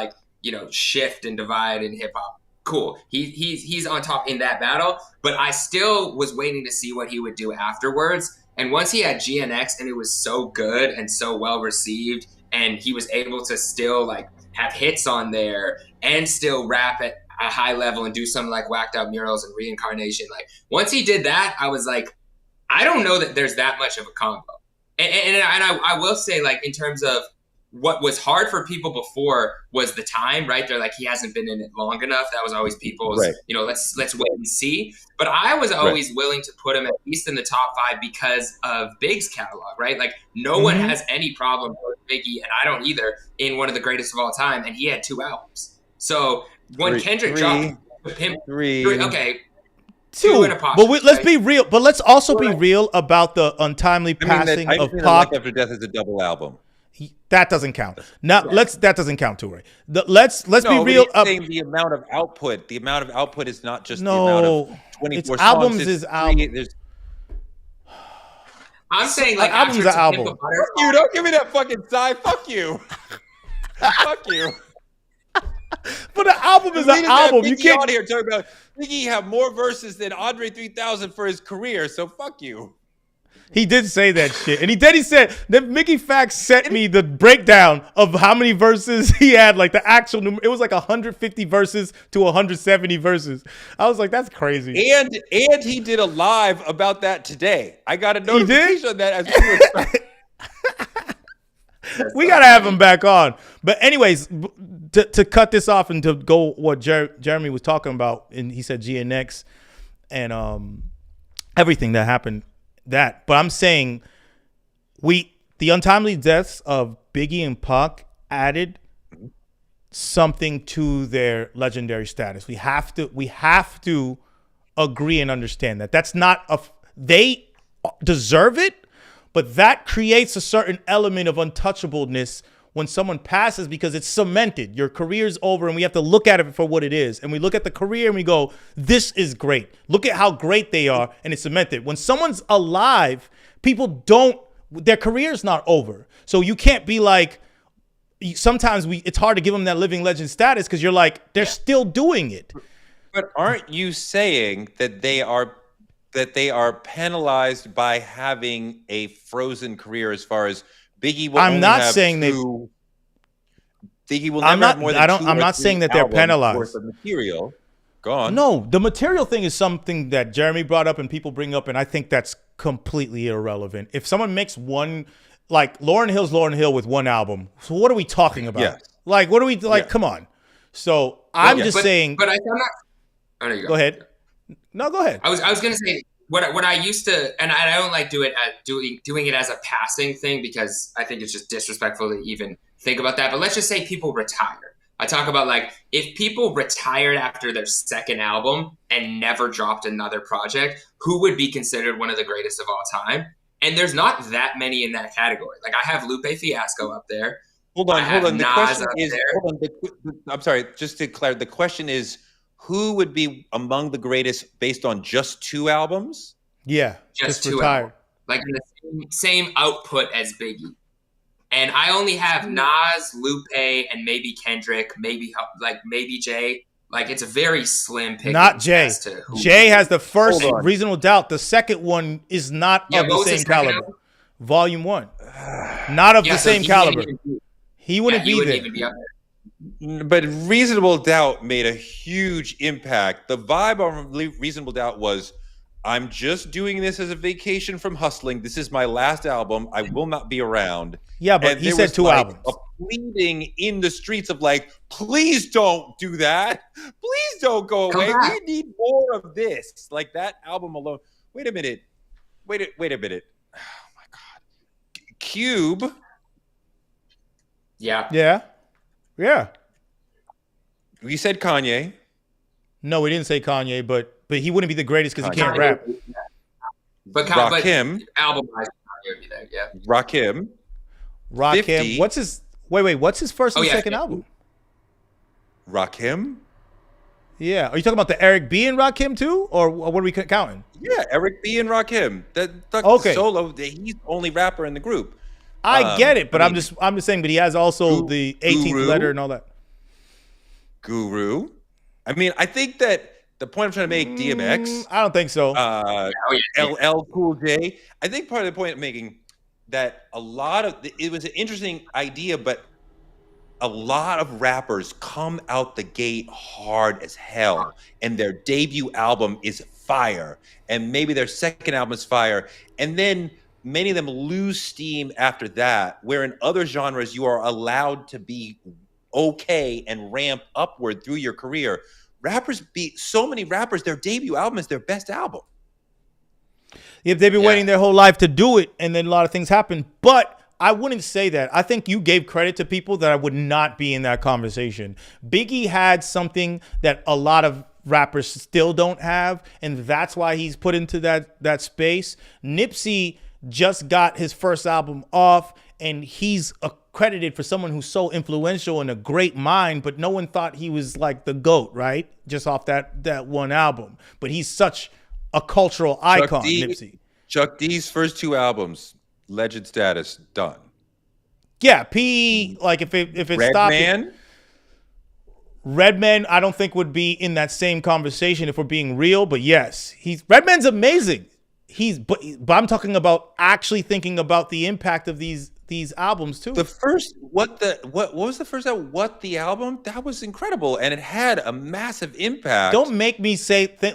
shift and divide in hip hop. Cool. He's on top in that battle, but I still was waiting to see what he would do afterwards. And once he had GNX and it was so good and so well received, and he was able to still like have hits on there and still rap at a high level and do some like whacked out murals and reincarnation. Like once he did that, I was like, I don't know that there's that much of a combo. And I will say, like, in terms of what was hard for people before was the time, right? They're like, he hasn't been in it long enough. That was always people's, Right. you know, let's wait and see. But I was always willing to put him at least in the top 5 because of Big's catalog, right? Like, no one has any problem with Biggie, and I don't either, in one of the greatest of all time, and he had 2 albums. So when Kendrick dropped him, 3, okay. 2 and a pop. But let's be real. But let's also be real about the untimely passing of Pac. Life After Death is a double album. That doesn't count. Now that doesn't count, TOURE. Let's be real. Saying the amount of output. The amount of output is not just the amount of 24 albums. Songs. Is albums. I'm saying, like, albums are album. Fuck you! Don't give me that fucking sigh. Fuck you. Fuck you. But an album is an album. You can't on here talking about Biggie have more verses than Andre 3000 for his career. So fuck you. He did say that shit, and he said that Mickey Fax sent me the breakdown of how many verses he had, like the actual number. It was like 150 verses to 170 verses. I was like, that's crazy. And he did a live about that today. I got a notification on that as we gotta have him back on. But anyways, to cut this off and to go what Jeremy was talking about, and he said GNX and everything that happened. But I'm saying the untimely deaths of Biggie and Pac added something to their legendary status. We have to agree and understand that. That's not they deserve it, but that creates a certain element of untouchableness when someone passes because it's cemented. Your career's over, and we have to look at it for what it is. And we look at the career and we go, this is great. Look at how great they are, and it's cemented. When someone's alive, their career's not over. So you can't be like, sometimes it's hard to give them that living legend status because you're like, they're still doing it. But aren't you saying that they are penalized by having a frozen career as far as Biggie will I'm not saying Biggie will never have more than I'm not saying that they're penalized. Worth of material. Go on. No, the material thing is something that Jeremy brought up and people bring up, and I think that's completely irrelevant. If someone makes one, like Lauryn Hill with one album, so what are we talking about? Yes. Like, what are we like? Come on. So I'm just saying. But I'm not. Oh, no, you go ahead. No, go ahead. I was gonna say. What I used to, and I don't like doing it as a passing thing because I think it's just disrespectful to even think about that. But let's just say people retire. I talk about, like, if people retired after their second album and never dropped another project, who would be considered one of the greatest of all time? And there's not that many in that category. Like, I have Lupe Fiasco up there. Hold on. The question is, I'm sorry, just to clarify, the question is, who would be among the greatest based on just 2 albums? Yeah, just 2 albums. Like in the same output as Biggie. And I only have Nas, Lupe, and maybe Kendrick, maybe Jay. Like, it's a very slim pick. Not Jay. Jay has the first Reasonable Doubt. The second one is not of the same caliber. Album? Volume 1. Not of the same caliber. He wouldn't be there. Even be up there. But Reasonable Doubt made a huge impact. The vibe on Reasonable Doubt was, I'm just doing this as a vacation from hustling. This is my last album. I will not be around. Yeah, but he said 2 albums. A pleading in the streets of like, please don't do that. Please don't go away. We need more of this. Like that album alone. Wait a minute. Wait a minute. Oh my God. Cube. Yeah. We said Kanye. No, we didn't say Kanye, but he wouldn't be the greatest because he can't rap. But Rakim, album-wise, Kanye would be there. Yeah. Rakim. 50. What's his? Wait. What's his first and second album? Rakim. Yeah. Are you talking about the Eric B and Rakim too, or what are we counting? Yeah, Eric B and Rakim. Solo. He's the only rapper in the group. I get it, but I'm just saying. But he has also the 18th letter and all that. Guru. I mean, I think that the point I'm trying to make, DMX. I don't think so. LL Cool J. I think part of the point I'm making that it was an interesting idea, but a lot of rappers come out the gate hard as hell, and their debut album is fire, and maybe their second album is fire, and then many of them lose steam after that, where in other genres you are allowed to be okay and ramp upward through your career. So many rappers, their debut album is their best album. If they've been waiting their whole life to do it, and then a lot of things happen. But I wouldn't say that. I think you gave credit to people that I would not be in that conversation. Biggie had something that a lot of rappers still don't have, and that's why he's put into that space. Nipsey just got his first album off, and he's credited for someone who's so influential and a great mind, but no one thought he was like the GOAT, right? Just off that one album. But he's such a cultural icon, Nipsey. Chuck D's first 2 albums, legend status, done. Yeah, like if it stopped. Redman, I don't think would be in that same conversation if we're being real, but yes, Redman's amazing. But I'm talking about actually thinking about the impact of these albums too. What was the first album? What the album? That was incredible, and it had a massive impact. Don't make me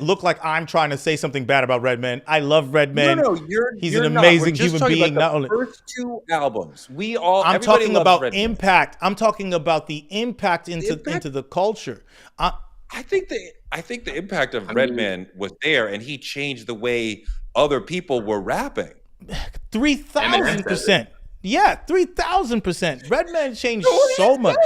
look like I'm trying to say something bad about Redman. I love Redman. No, he's an amazing human being. Not only first 2 albums, I'm talking about impact. I'm talking about the impact into the culture. I think the impact of Redman was there, and he changed the way other people were rapping. 3,000%. Yeah, 3,000%. Redman changed so much.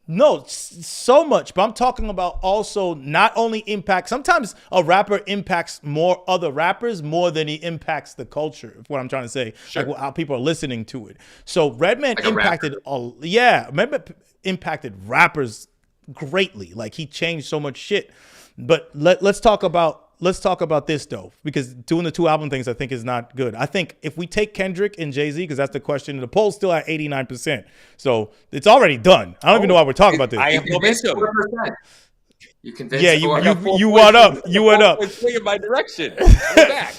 No, so much. But I'm talking about also not only impact. Sometimes a rapper impacts more other rappers more than he impacts the culture. Is what I'm trying to say. Sure. Like how people are listening to it. So Redman impacted impacted rappers greatly. Like he changed so much shit. But let's talk about this though, because doing the 2 album things I think is not good. I think if we take Kendrick and Jay-Z, because that's the question, the poll's still at 89%. So it's already done. I don't even know why we're talking about this. I have momentum. You convinced. Yeah, you went up. You went up. Swing in my direction. Go back.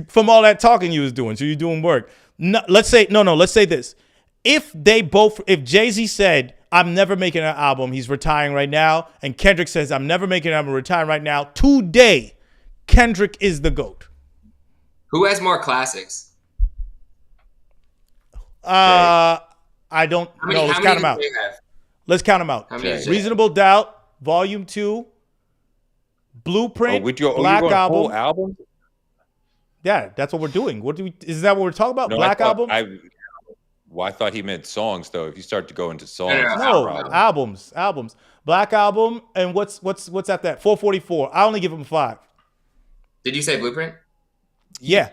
From all that talking you was doing, so you're doing work. No, let's say this. If Jay-Z said, I'm never making an album, he's retiring right now, and Kendrick says, I'm never making an album, retiring right now, today, Kendrick is the GOAT. Who has more classics? I don't know. Let's count them out. Let's count them out. Reasonable Doubt, Volume 2, Blueprint, Black Album. Yeah, that's what we're doing. Is that what we're talking about? No, Black Album? I thought he meant songs though. If you start to go into songs, no, albums. Black Album, and what's at that? 444. I only give him 5. Did you say Blueprint? Yeah.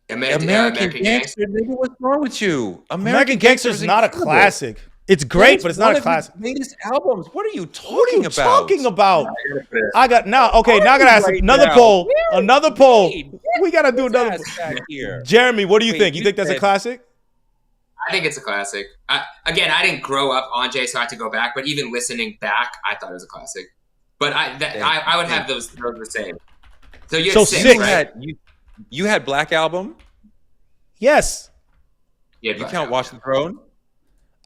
American Gangster. Nigga, what's wrong with you? American Gangster is not a classic. It's great, but it's not a classic. Latest albums. What are you talking about? I gotta ask another poll. Another poll. We gotta do another poll. Jeremy, what do you think? You think that's a classic? I think it's a classic. I didn't grow up on Jay, so I had to go back. But even listening back, I thought it was a classic. But I would have those the same. So you had 6, right? You had Black Album? Yes. You count Watch the Throne?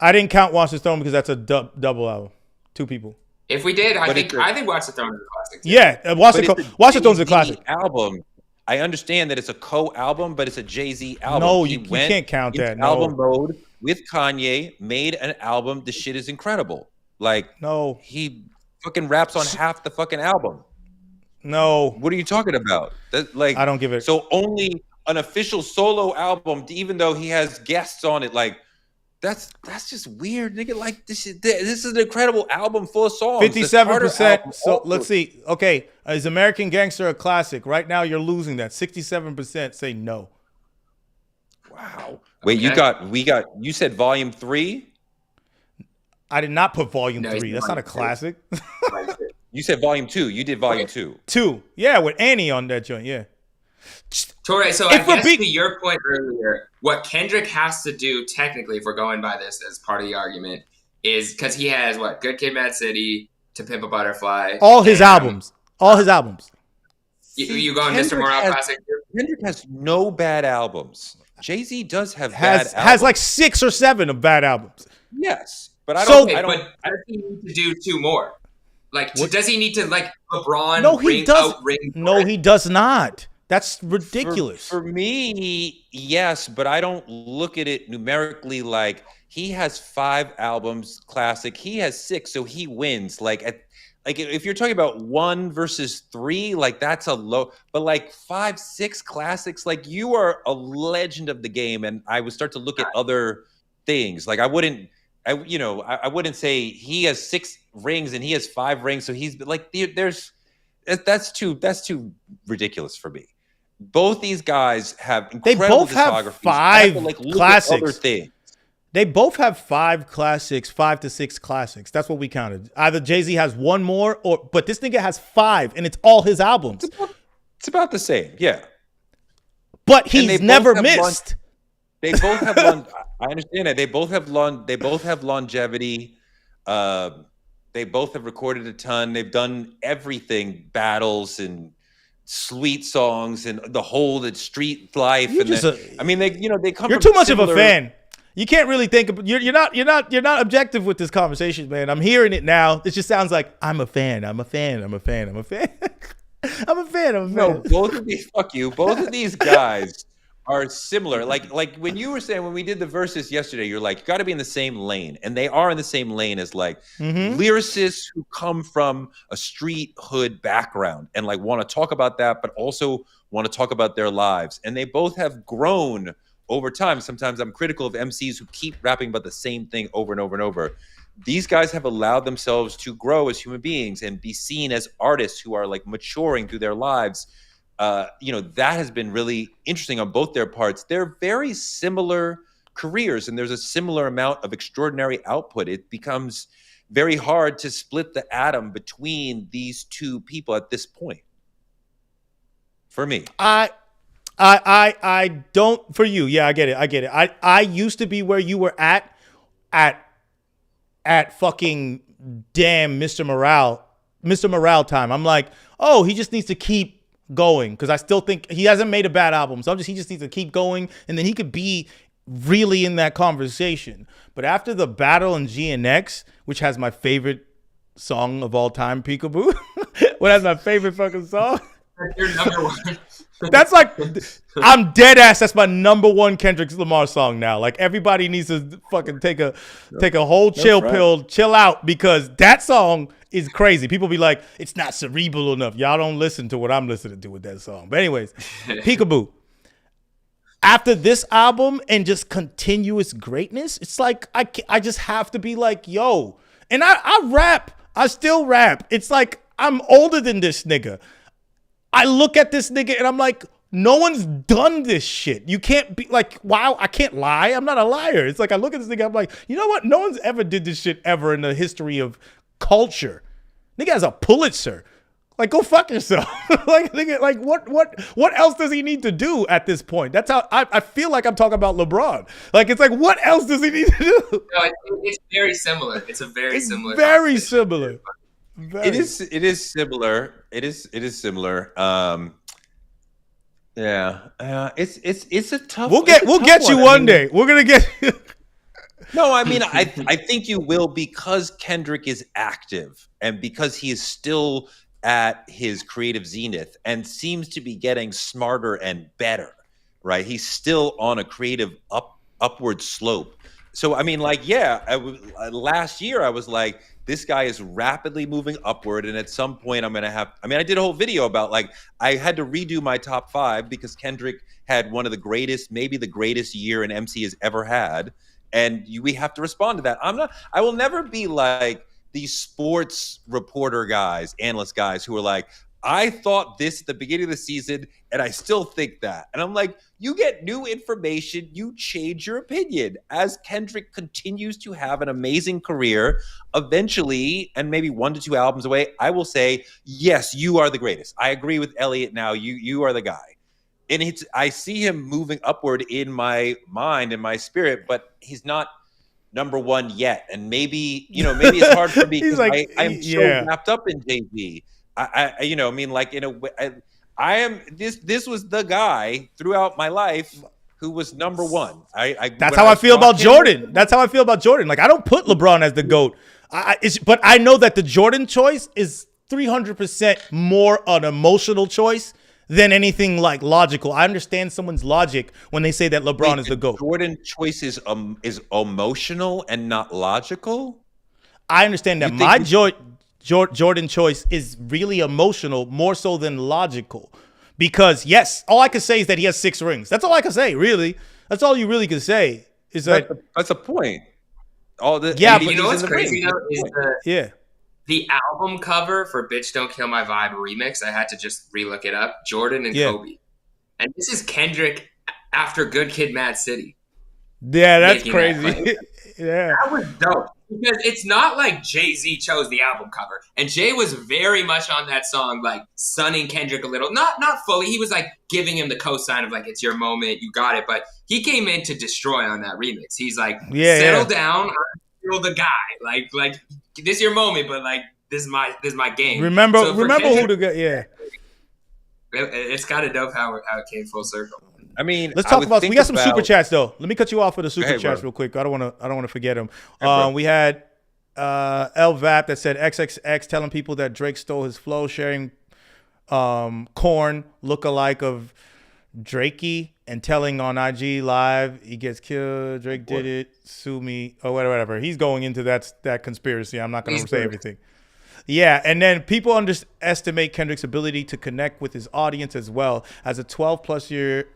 I didn't count Watch the Throne because that's a double album. 2 people. If we did, I think Watch the Throne is a classic. Too. Yeah, Watch the Throne is a classic. Album. I understand that it's a co-album, but it's a Jay-Z album. No, you can't count that. No. Album mode with Kanye, made an album. The shit is incredible. Like, no, he fucking raps on half the fucking album. No, what are you talking about? I don't give it. So only an official solo album, even though he has guests on it, like. That's just weird, nigga. Like this is an incredible album full of songs. 57%. So let's see. Okay, is American Gangster a classic? Right now, you're losing that. 67% say no. Wow. Wait, you said Volume 3? I did not put Volume 3. That's not a classic. You said Volume 2. You did Volume 2. 2. Yeah, with Annie on that joint. Yeah. TOURE, so I guess to your point earlier, what Kendrick has to do technically, if we're going by this as part of the argument, is because he has Good Kid, Mad City, To Pimp a Butterfly, all his albums. You going Mr. Morale classic? Kendrick has no bad albums. Jay-Z does have bad albums. Has like 6 or 7 of bad albums. Yes, but I don't. But does he need to do 2 more? Like, does he need to LeBron? No, he does. No, he does not. That's ridiculous. For me, yes, but I don't look at it numerically. Like, he has 5 albums, classic. He has 6, so he wins. Like if you're talking about 1 versus 3, like that's a low. But like 5, 6 classics, like you are a legend of the game. And I would start to look at other things. Like I wouldn't say he has 6 rings and he has 5 rings. So he's like, that's too ridiculous for me. Both these guys have incredible They both have discographies. 5 classics. Other things. They both have 5 classics, 5 to 6 classics. That's what we counted. Either Jay-Z has 1 more, but this nigga has 5, and it's all his albums. It's about the same, yeah. But he's never missed. They both have I understand that. They both have longevity. They both have recorded a ton. They've done everything, battles and sweet songs and the street life. They come. You're too much of a fan. You can't really think of you're not objective with this conversation, man. I'm hearing it now. It just sounds like I'm a fan. I'm a fan. I'm a fan. I'm a fan. I'm a fan. No, both of these guys are similar. Like when you were saying when we did the verses yesterday, you're like, you got to be in the same lane, and they are in the same lane as like lyricists who come from a street hood background and like want to talk about that, but also want to talk about their lives. And they both have grown over time. Sometimes I'm critical of MCs who keep rapping about the same thing over and over and over. These guys have allowed themselves to grow as human beings and be seen as artists who are like maturing through their lives. That has been really interesting on both their parts. They're very similar careers, and there's a similar amount of extraordinary output. It becomes very hard to split the atom between these two people at this point. For me, I don't. For you, yeah, I get it. I used to be where you were at fucking damn Mr. Morale time. I'm like, oh, he just needs to keep going because I still think he hasn't made a bad album. So he just needs to keep going, and then he could be really in that conversation. But after the battle in GNX, which has my favorite song of all time, Peekaboo, what has my favorite fucking song? Your number one. That's like, I'm dead ass. That's my number one Kendrick Lamar song now. Like everybody needs to fucking take a whole chill pill, chill out, because that song is crazy. People be like, it's not cerebral enough. Y'all don't listen to what I'm listening to with that song. But anyways, Peekaboo. After this album and just continuous greatness, it's like I just have to be like, yo. And I rap. I still rap. It's like I'm older than this nigga. I look at this nigga and I'm like, no one's done this shit. You can't be like, wow, I can't lie. I'm not a liar. It's like I look at this nigga, I'm like, you know what? No one's ever did this shit ever in the history of culture. Nigga has a Pulitzer. Like, go fuck yourself. Like, nigga, like what else does he need to do at this point? That's how I feel like I'm talking about LeBron. Like, it's like, what else does he need to do? No, it's very similar. It's a very similar. Very similar. It is similar. It is similar. It's a tough. We'll get you one day. We're gonna get. No, I mean, I think you will, because Kendrick is active and because he is still at his creative zenith and seems to be getting smarter and better. Right? He's still on a creative upward slope. So I mean, like, last year I was like, this guy is rapidly moving upward, and at some point I did a whole video about, like, I had to redo my top 5 because Kendrick had one of the greatest, maybe the greatest year an MC has ever had, and we have to respond to that. I will never be like these sports reporter guys, analyst guys who are like, I thought this at the beginning of the season, and I still think that. And I'm like, you get new information, you change your opinion. As Kendrick continues to have an amazing career, eventually, and maybe 1 to 2 albums away, I will say, yes, you are the greatest. I agree with Elliot now. You are the guy. And I see him moving upward in my mind and my spirit, but he's not number 1 yet. And maybe it's hard for me because like, I'm so wrapped up in Jay-Z. In a way, I am. This was the guy throughout my life who was number 1. That's how I feel about Jordan. That's how I feel about Jordan. Like, I don't put LeBron as the GOAT. But I know that the Jordan choice is 300% more an emotional choice than anything like logical. I understand someone's logic when they say that LeBron is the GOAT. Jordan choice is emotional and not logical. I understand that my Jordan choice is really emotional, more so than logical. Because yes, all I can say is that he has 6 rings. That's all I can say, really. That's all you really can say. Is that that's a point. All the but you know what's crazy though is the album cover for "Bitch Don't Kill My Vibe" remix. I had to just relook it up. Jordan and Kobe, and this is Kendrick after Good Kid, Mad City. Yeah, that's crazy. That was dope because it's not like Jay-Z chose the album cover, and Jay was very much on that song, like sunning Kendrick a little, not fully. He was like giving him the cosign of like, it's your moment, you got it. But he came in to destroy on that remix. He's like, settle down, I'm still the guy. Like this is your moment, but like this is my game. Remember Kendrick, who the guy? Yeah, it's kind of dope how it came full circle. I mean, let's talk about. We got some super chats though. Let me cut you off for the super chats real quick. I don't want to forget them. We had LVAP that said XXX telling people that Drake stole his flow, sharing Korn lookalike of Drakey, and telling on IG Live he gets killed. Drake did it. Sue me or whatever. He's going into that conspiracy. I'm not going to say everything. Yeah, and then people underestimate Kendrick's ability to connect with his audience as well. As a 12-plus year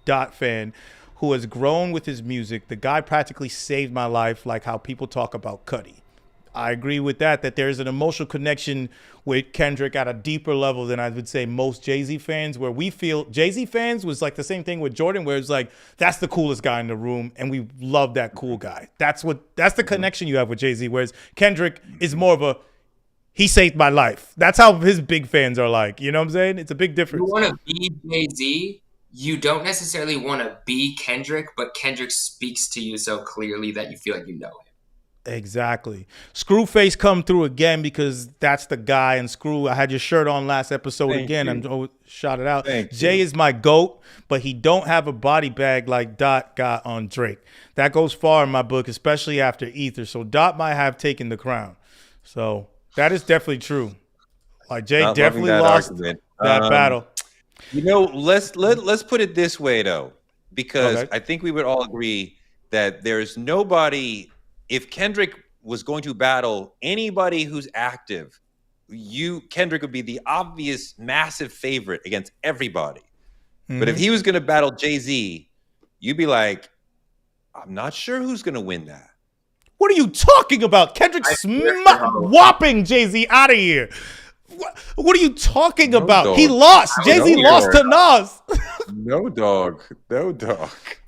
Dot fan who has grown with his music, the guy practically saved my life, like how people talk about Cudi. I agree with that there's an emotional connection with Kendrick at a deeper level than I would say most Jay-Z fans, where we feel Jay-Z fans was like the same thing with Jordan, where it's like, that's the coolest guy in the room, and we love that cool guy. That's the connection you have with Jay-Z, whereas Kendrick is more of a, he saved my life. That's how his big fans are like. You know what I'm saying? It's a big difference. You want to be Jay-Z, you don't necessarily want to be Kendrick, but Kendrick speaks to you so clearly that you feel like you know him. Exactly. Screwface come through again because that's the guy. And Screw, I had your shirt on last episode again. I'm shot it out. Jay is my GOAT, but he don't have a body bag like Dot got on Drake. That goes far in my book, especially after Ether. So Dot might have taken the crown. So that is definitely true. Like Jay definitely lost that battle. You know, let's put it this way though, because I think we would all agree that there's nobody. If Kendrick was going to battle anybody who's active, Kendrick would be the obvious massive favorite against everybody. Mm-hmm. But if he was going to battle Jay-Z, you'd be like, I'm not sure who's going to win that. What are you talking about? Kendrick's whopping Jay-Z out of here. What are you talking about? Dog. He lost. Jay-Z lost to Nas. No, dog.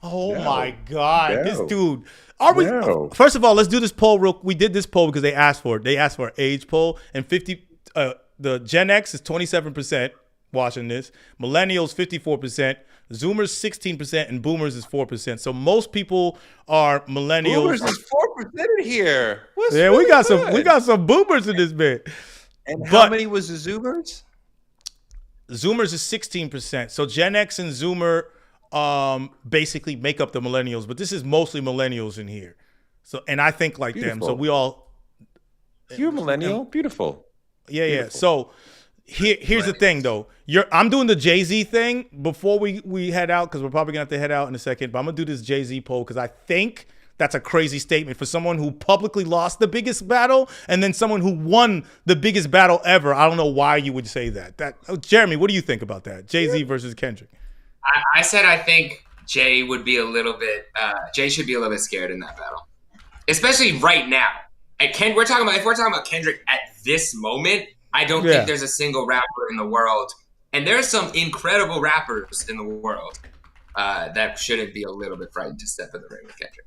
Oh, no. My God. This dude. First of all, let's do this poll real. We did this poll because they asked for it. They asked for an age poll, and the Gen X is 27% watching this. Millennials 54%. Zoomers 16%, and Boomers is 4%. So most people are millennials. Boomers is 4% in here. We got some Boomers in this bit. And how many was the Zoomers? Zoomers is 16%. So Gen X and Zoomer basically make up the millennials, but this is mostly millennials in here. So, and I think like them. So we all. You're a millennial. Beautiful. Yeah, Beautiful. Yeah. So here's the thing, though. I'm doing the Jay-Z thing before we head out, because we're probably gonna have to head out in a second. But I'm gonna do this Jay-Z poll because I think that's a crazy statement for someone who publicly lost the biggest battle and then someone who won the biggest battle ever. I don't know why you would say that. Jeremy, what do you think about that? Jay-Z versus Kendrick. I said I think Jay would be a little bit. Jay should be a little bit scared in that battle, especially right now. If we're talking about Kendrick at this moment, I don't think there's a single rapper in the world, and there's some incredible rappers in the world that shouldn't be a little bit frightened to step in the ring with Kendrick.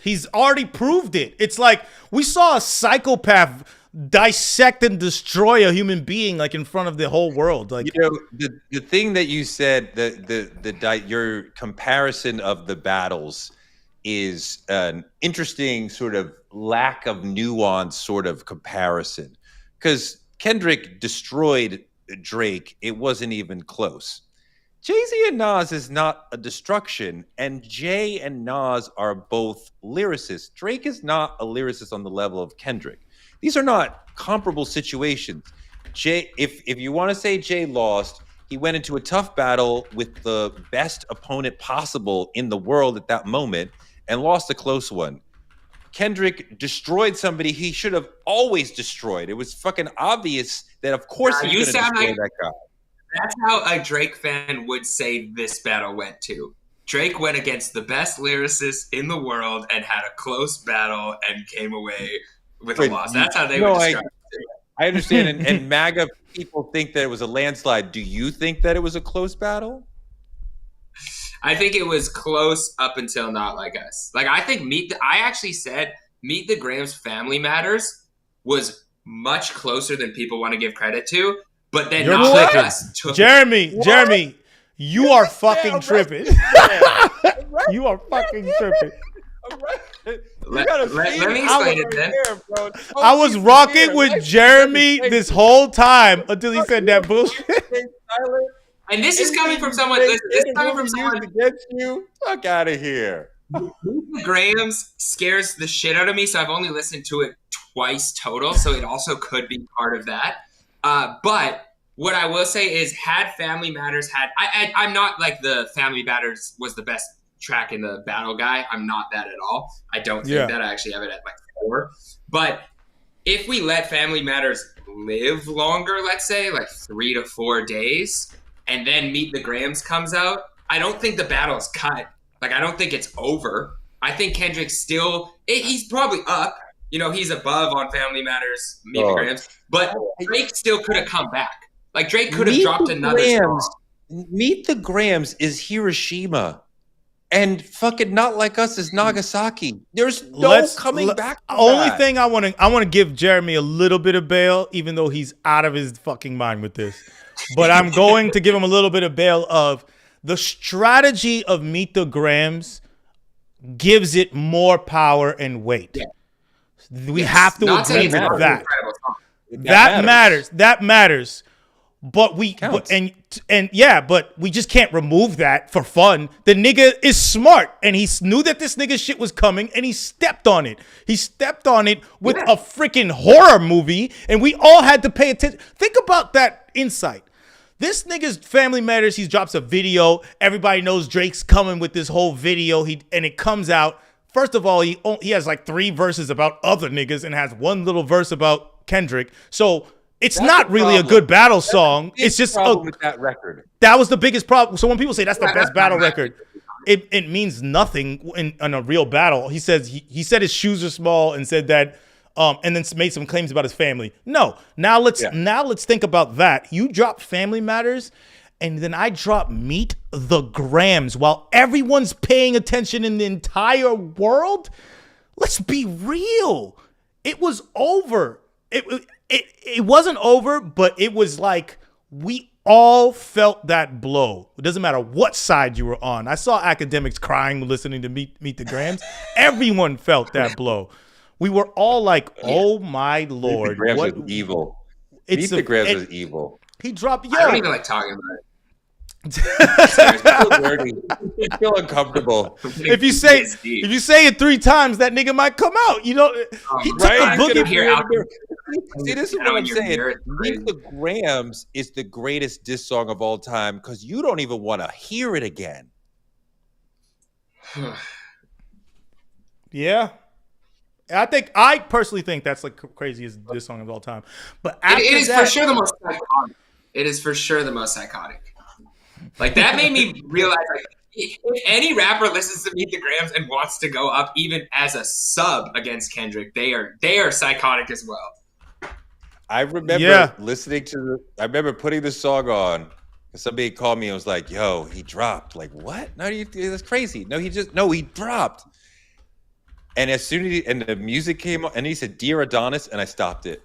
He's already proved it. It's like we saw a psychopath dissect and destroy a human being like in front of the whole world. Like, you know, the thing that you said, your comparison of the battles is an interesting sort of lack of nuance sort of comparison, because Kendrick destroyed Drake. It wasn't even close. Jay-Z and Nas is not a destruction, and Jay and Nas are both lyricists. Drake is not a lyricist on the level of Kendrick. These are not comparable situations. Jay, if you want to say Jay lost, he went into a tough battle with the best opponent possible in the world at that moment and lost a close one. Kendrick destroyed somebody he should have always destroyed. It was fucking obvious that, of course, he was going to destroy that guy. That's how a Drake fan would say this battle went too. Drake went against the best lyricist in the world and had a close battle and came away with a loss. That's how they would describe it. I understand, and MAGA people think that it was a landslide. Do you think that it was a close battle? I think it was close up until Not Like Us. Like, I think I actually said Meet the Grams Family Matters was much closer than people want to give credit to. But then You're Not tripping. Like Us took Jeremy, you are fucking tripping. You are fucking tripping. Let me explain it then. I was rocking with Jeremy this whole time until he said that bullshit. And this is coming from someone. Listen, this is coming from someone against you. Fuck out of here. Grams scares the shit out of me, so I've only listened to it twice total. So it also could be part of that. But what I will say is, had Family Matters had, I'm not like the Family Matters was the best track in the battle guy. I'm not that at all. I don't think that. I actually have it at like 4. But if we let Family Matters live longer, let's say like 3 to 4 days, and then Meet the Grams comes out, I don't think the battle's cut. Like, I don't think it's over. I think Kendrick still, he's probably up. You know, he's above on Family Matters, Meet the Grams. But Drake still could have come back. Like, Drake could have dropped another song. Meet the Grams is Hiroshima. And fucking Not Like Us is Nagasaki. There's no coming back from Only that. thing I want to give Jeremy a little bit of bail, even though he's out of his fucking mind with this. But I'm going to give him a little bit of bail of the strategy of Meet the Grams gives it more power and weight. Yeah. We have to agree with that. That matters. That matters. But we but we just can't remove that for fun. The nigga is smart, and he knew that this nigga shit was coming, and he stepped on it. He stepped on it with a freaking horror movie, and we all had to pay attention. Think about that insight. This nigga's Family Matters, he drops a video. Everybody knows Drake's coming with this whole video, and it comes out. First of all, he has like 3 verses about other niggas and has 1 little verse about Kendrick. So it's not really a good battle song. It's just with that record. That was the biggest problem. So when people say that's the best battle record, it means nothing in a real battle. He says he said his shoes are small and said that, and then made some claims about his family. No, now let's think about that. You drop Family Matters, and then I drop Meet the Grams while everyone's paying attention in the entire world. Let's be real. It was over. It wasn't over, but it was like we all felt that blow. It doesn't matter what side you were on. I saw academics crying listening to Meet the Grams. Everyone felt that blow. We were all like, "Oh my lord!" Meet the Grams was evil. Meet the Grams was evil. He dropped. I don't even like talking about it. I feel uncomfortable. If you say it 3 times, that nigga might come out. You know, he took the boogie. See, this is what I'm saying. Meet the Grams is the greatest diss song of all time because you don't even want to hear it again. Yeah. I personally think that's like craziest diss song of all time. But after it is that, for sure the most psychotic. It is for sure the most psychotic. Like, that made me realize, like, if any rapper listens to Meet the Grams and wants to go up even as a sub against Kendrick, they are psychotic as well. I remember I remember putting this song on. Somebody called me and was like, "Yo, he dropped." Like, what? No, that's crazy. No, he dropped. And as soon as the music came on, and he said, "Dear Adonis," and I stopped it.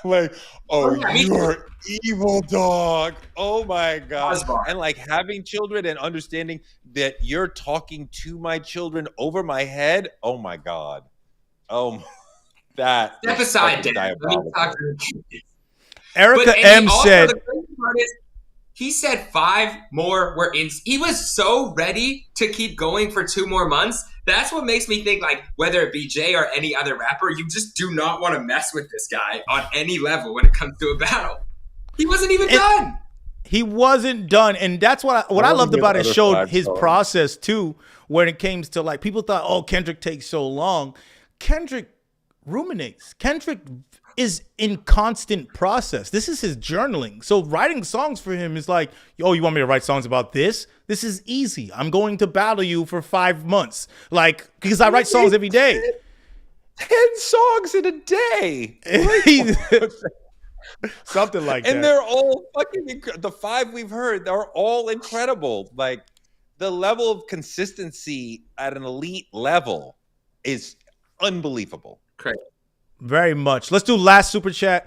Like, you're evil, dog. Oh my God. And like having children and understanding that you're talking to my children over my head. Oh my God. Oh, that. Step aside, Dan. Let me talk to Erica M said, He said 5 more were in. He was so ready to keep going for 2 more months. That's what makes me think, like, whether it be Jay or any other rapper, you just do not want to mess with this guy on any level when it comes to a battle. He wasn't even done. He wasn't done, and that's what I loved about it. Showed his process too, when it came to, like, people thought, oh, Kendrick takes so long. Kendrick ruminates. Kendrick is in constant process. This is his journaling. So writing songs for him is like, oh, you want me to write songs about this? This is easy. I'm going to battle you for 5 months. Like, because I write songs every day. 10 songs in a day. Something like that. And they're all fucking, the 5 we've heard, they're all incredible. Like, the level of consistency at an elite level is unbelievable. Correct. Very much. Let's do last super chat.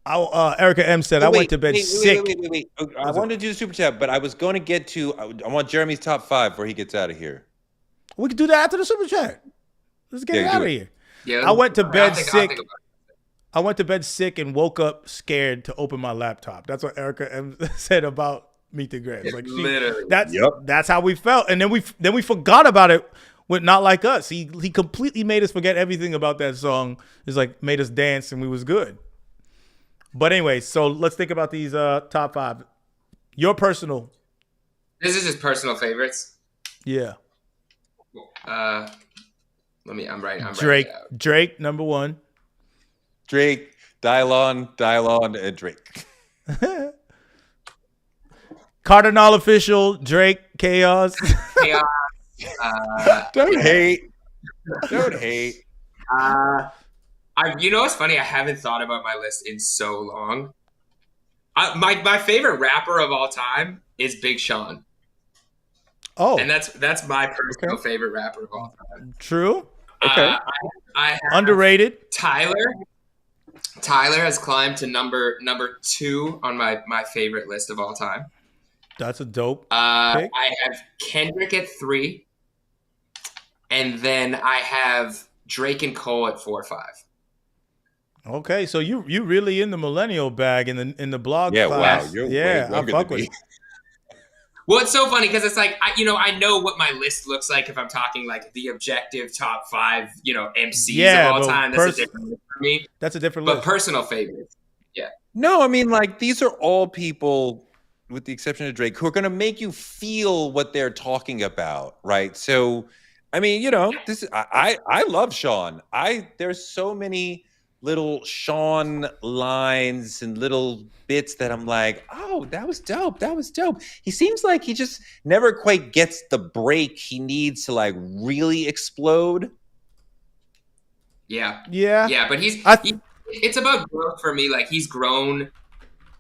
Erica M said, I went to bed sick. Wait. I wanted to do the super chat, but I was going to get to, I want Jeremy's top 5 before he gets out of here. We can do that after the super chat. Let's get it out of here. Yeah, I went to bed sick. I went to bed sick and woke up scared to open my laptop. That's what Erica M said about Meet the Grams. Like, that's how we felt. And then we forgot about it. With Not Like Us, he completely made us forget everything about that song. It's like made us dance, and we was good. But anyway, so let's think about these top 5. Your personal. This is his personal favorites. Yeah. I'm right. Drake, number 1. Drake, Dylon, and Drake. Cardinal Official, Drake, Chaos. Don't hate. You know what's funny? I haven't thought about my list in so long. My favorite rapper of all time is Big Sean. Oh, and that's my personal favorite rapper of all time. True. Okay. I Underrated. Tyler has climbed to number 2 on my favorite list of all time. That's a dope pick. I have Kendrick at 3, and then I have Drake and Cole at 4 or 5. Okay, so you really in the millennial bag in the blog. Yeah, class. wow. I fuck with. Well, it's so funny because it's like I know what my list looks like if I'm talking like the objective top 5 MCs of all time. That's a different list for me. That's a different list. But personal favorites, yeah. No, I mean, like, these are all people, with the exception of Drake, who are going to make you feel what they're talking about, right? So, I mean, I love Sean. There's so many little Sean lines and little bits that I'm like, oh, that was dope. He seems like he just never quite gets the break he needs to, like, really explode. Yeah. But it's about growth for me. Like, he's grown,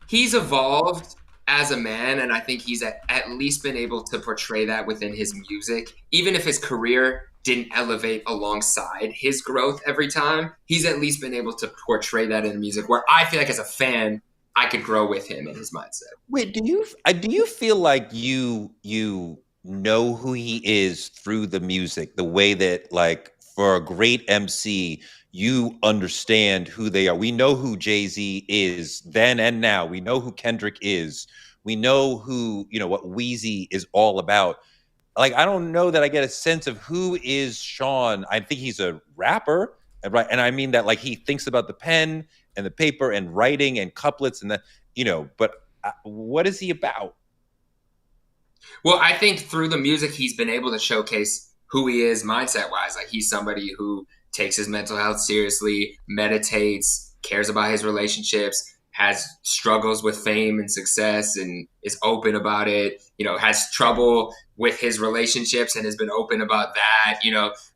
he's evolved as a man, and I think he's at least been able to portray that within his music. Even if his career didn't elevate alongside his growth every time, he's at least been able to portray that in the music, where I feel like as a fan, I could grow with him and his mindset. Wait, do you feel like you know who he is through the music, the way that, like, for a great MC, you understand who they are? We know who Jay-Z is then and now. We know who Kendrick is. We know who, what Weezy is all about. Like, I don't know that I get a sense of who is Sean. I think he's a rapper, right? And I mean that, like, he thinks about the pen and the paper and writing and couplets and but what is he about? Well, I think through the music, he's been able to showcase who he is mindset-wise. Like, he's somebody who takes his mental health seriously, meditates, cares about his relationships, has struggles with fame and success and is open about it, has trouble with his relationships and has been open about that,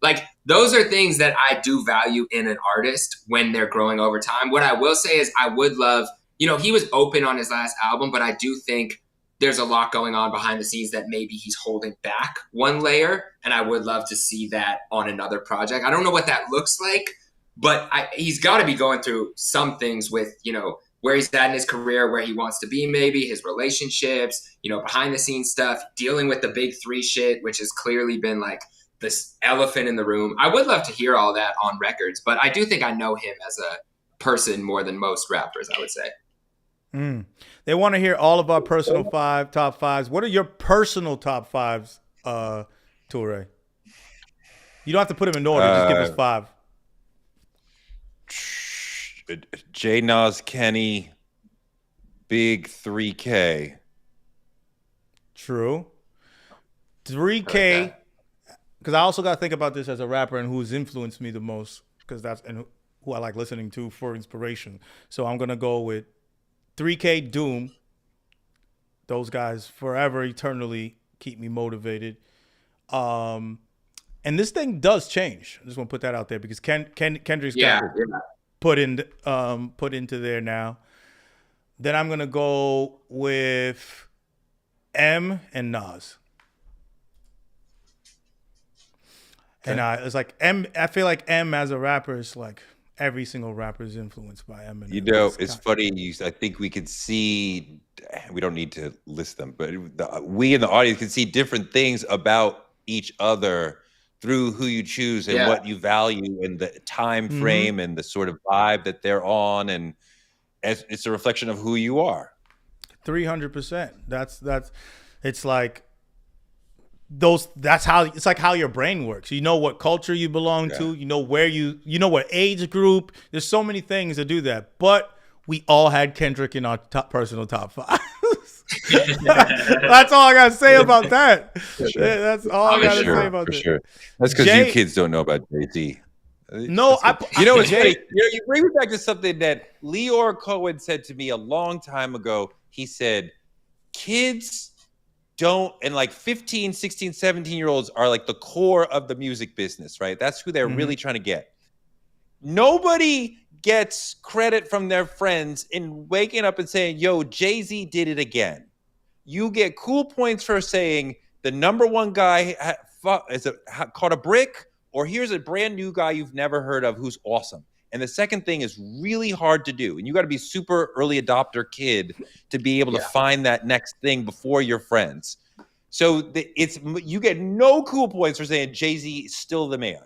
like, those are things that I do value in an artist when they're growing over time. What I will say is I would love, he was open on his last album, but I do think there's a lot going on behind the scenes that maybe he's holding back one layer, and I would love to see that on another project. I don't know what that looks like, but he's got to be going through some things with, where he's at in his career, where he wants to be, maybe his relationships, behind the scenes stuff, dealing with the big 3 shit, which has clearly been like this elephant in the room. I would love to hear all that on records, but I do think I know him as a person more than most rappers, I would say. They want to hear all of our personal top fives. What are your personal top fives, Toure? You don't have to put them in order. Just give us 5. J Nas Kenny, Big 3K. True. 3K, because I also got to think about this as a rapper and who's influenced me the most, because that's and who I like listening to for inspiration. So I'm gonna go with 3K, Doom. Those guys forever, eternally keep me motivated. And this thing does change. I just want to put that out there because Kendrick's got put into there now. Then I'm gonna go with M and Nas. Okay. And it's like M. I feel like M as a rapper is like every single rapper is influenced by M. You know, it's funny. I think we could see. We don't need to list them, but we in the audience can see different things about each other through who you choose and what you value and the time frame and the sort of vibe that they're on, and it's a reflection of who you are. 300%. That's. It's like. That's how it's like how your brain works. You know what culture you belong to, you know where you know what age group. There's so many things to do that. But we all had Kendrick in our personal top 5. That's all I gotta say about that. Sure. That's all I gotta say about that. Sure. That's because you kids don't know about Jay-Z. No, you know what's funny? You bring me back to something that Leor Cohen said to me a long time ago. He said, kids don't, and like 15, 16, 17-year-olds are like the core of the music business, right? That's who they're really trying to get. Nobody gets credit from their friends in waking up and saying, yo, Jay-Z did it again. You get cool points for saying the number one guy caught a brick, or here's a brand new guy you've never heard of who's awesome. And the second thing is really hard to do. And you got to be super early adopter kid to be able to find that next thing before your friends. So you get no cool points for saying Jay-Z is still the man.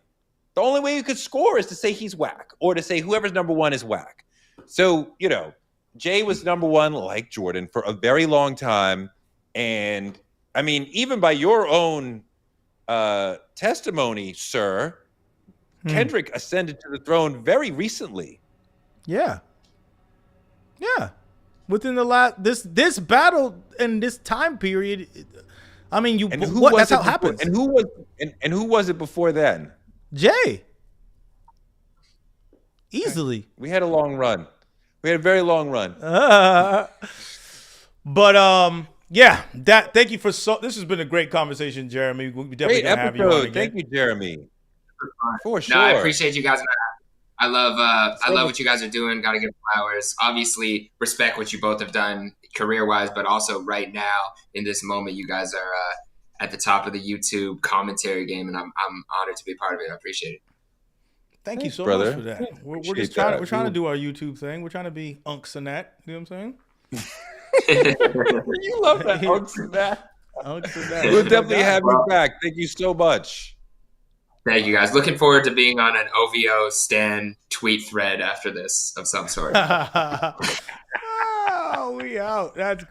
The only way you could score is to say he's whack or to say whoever's number one is whack. So, you know, Jay was number one like Jordan for a very long time. And I mean, even by your own testimony, sir, Kendrick ascended to the throne very recently. Yeah. Within the last this battle and this time period, I mean, that's how it happens. And who was it before then? Jay. Easily. Okay. We had a long run. We had a very long run. Thank you for this has been a great conversation, Jeremy. We definitely gonna have you on again. Thank you, Jeremy. For sure. No, I appreciate you guys. I love what you guys are doing. Got to give flowers. Obviously, respect what you both have done career-wise, but also right now in this moment, you guys are at the top of the YouTube commentary game, and I'm honored to be part of it. I appreciate it. Thank you so much for that. We're just trying to do our YouTube thing. We're trying to be unks and that. You know what I'm saying? You love that unks and that. We'll definitely have you back. Thank you so much. Thank you, guys. Looking forward to being on an OVO Stan tweet thread after this of some sort. We out. That's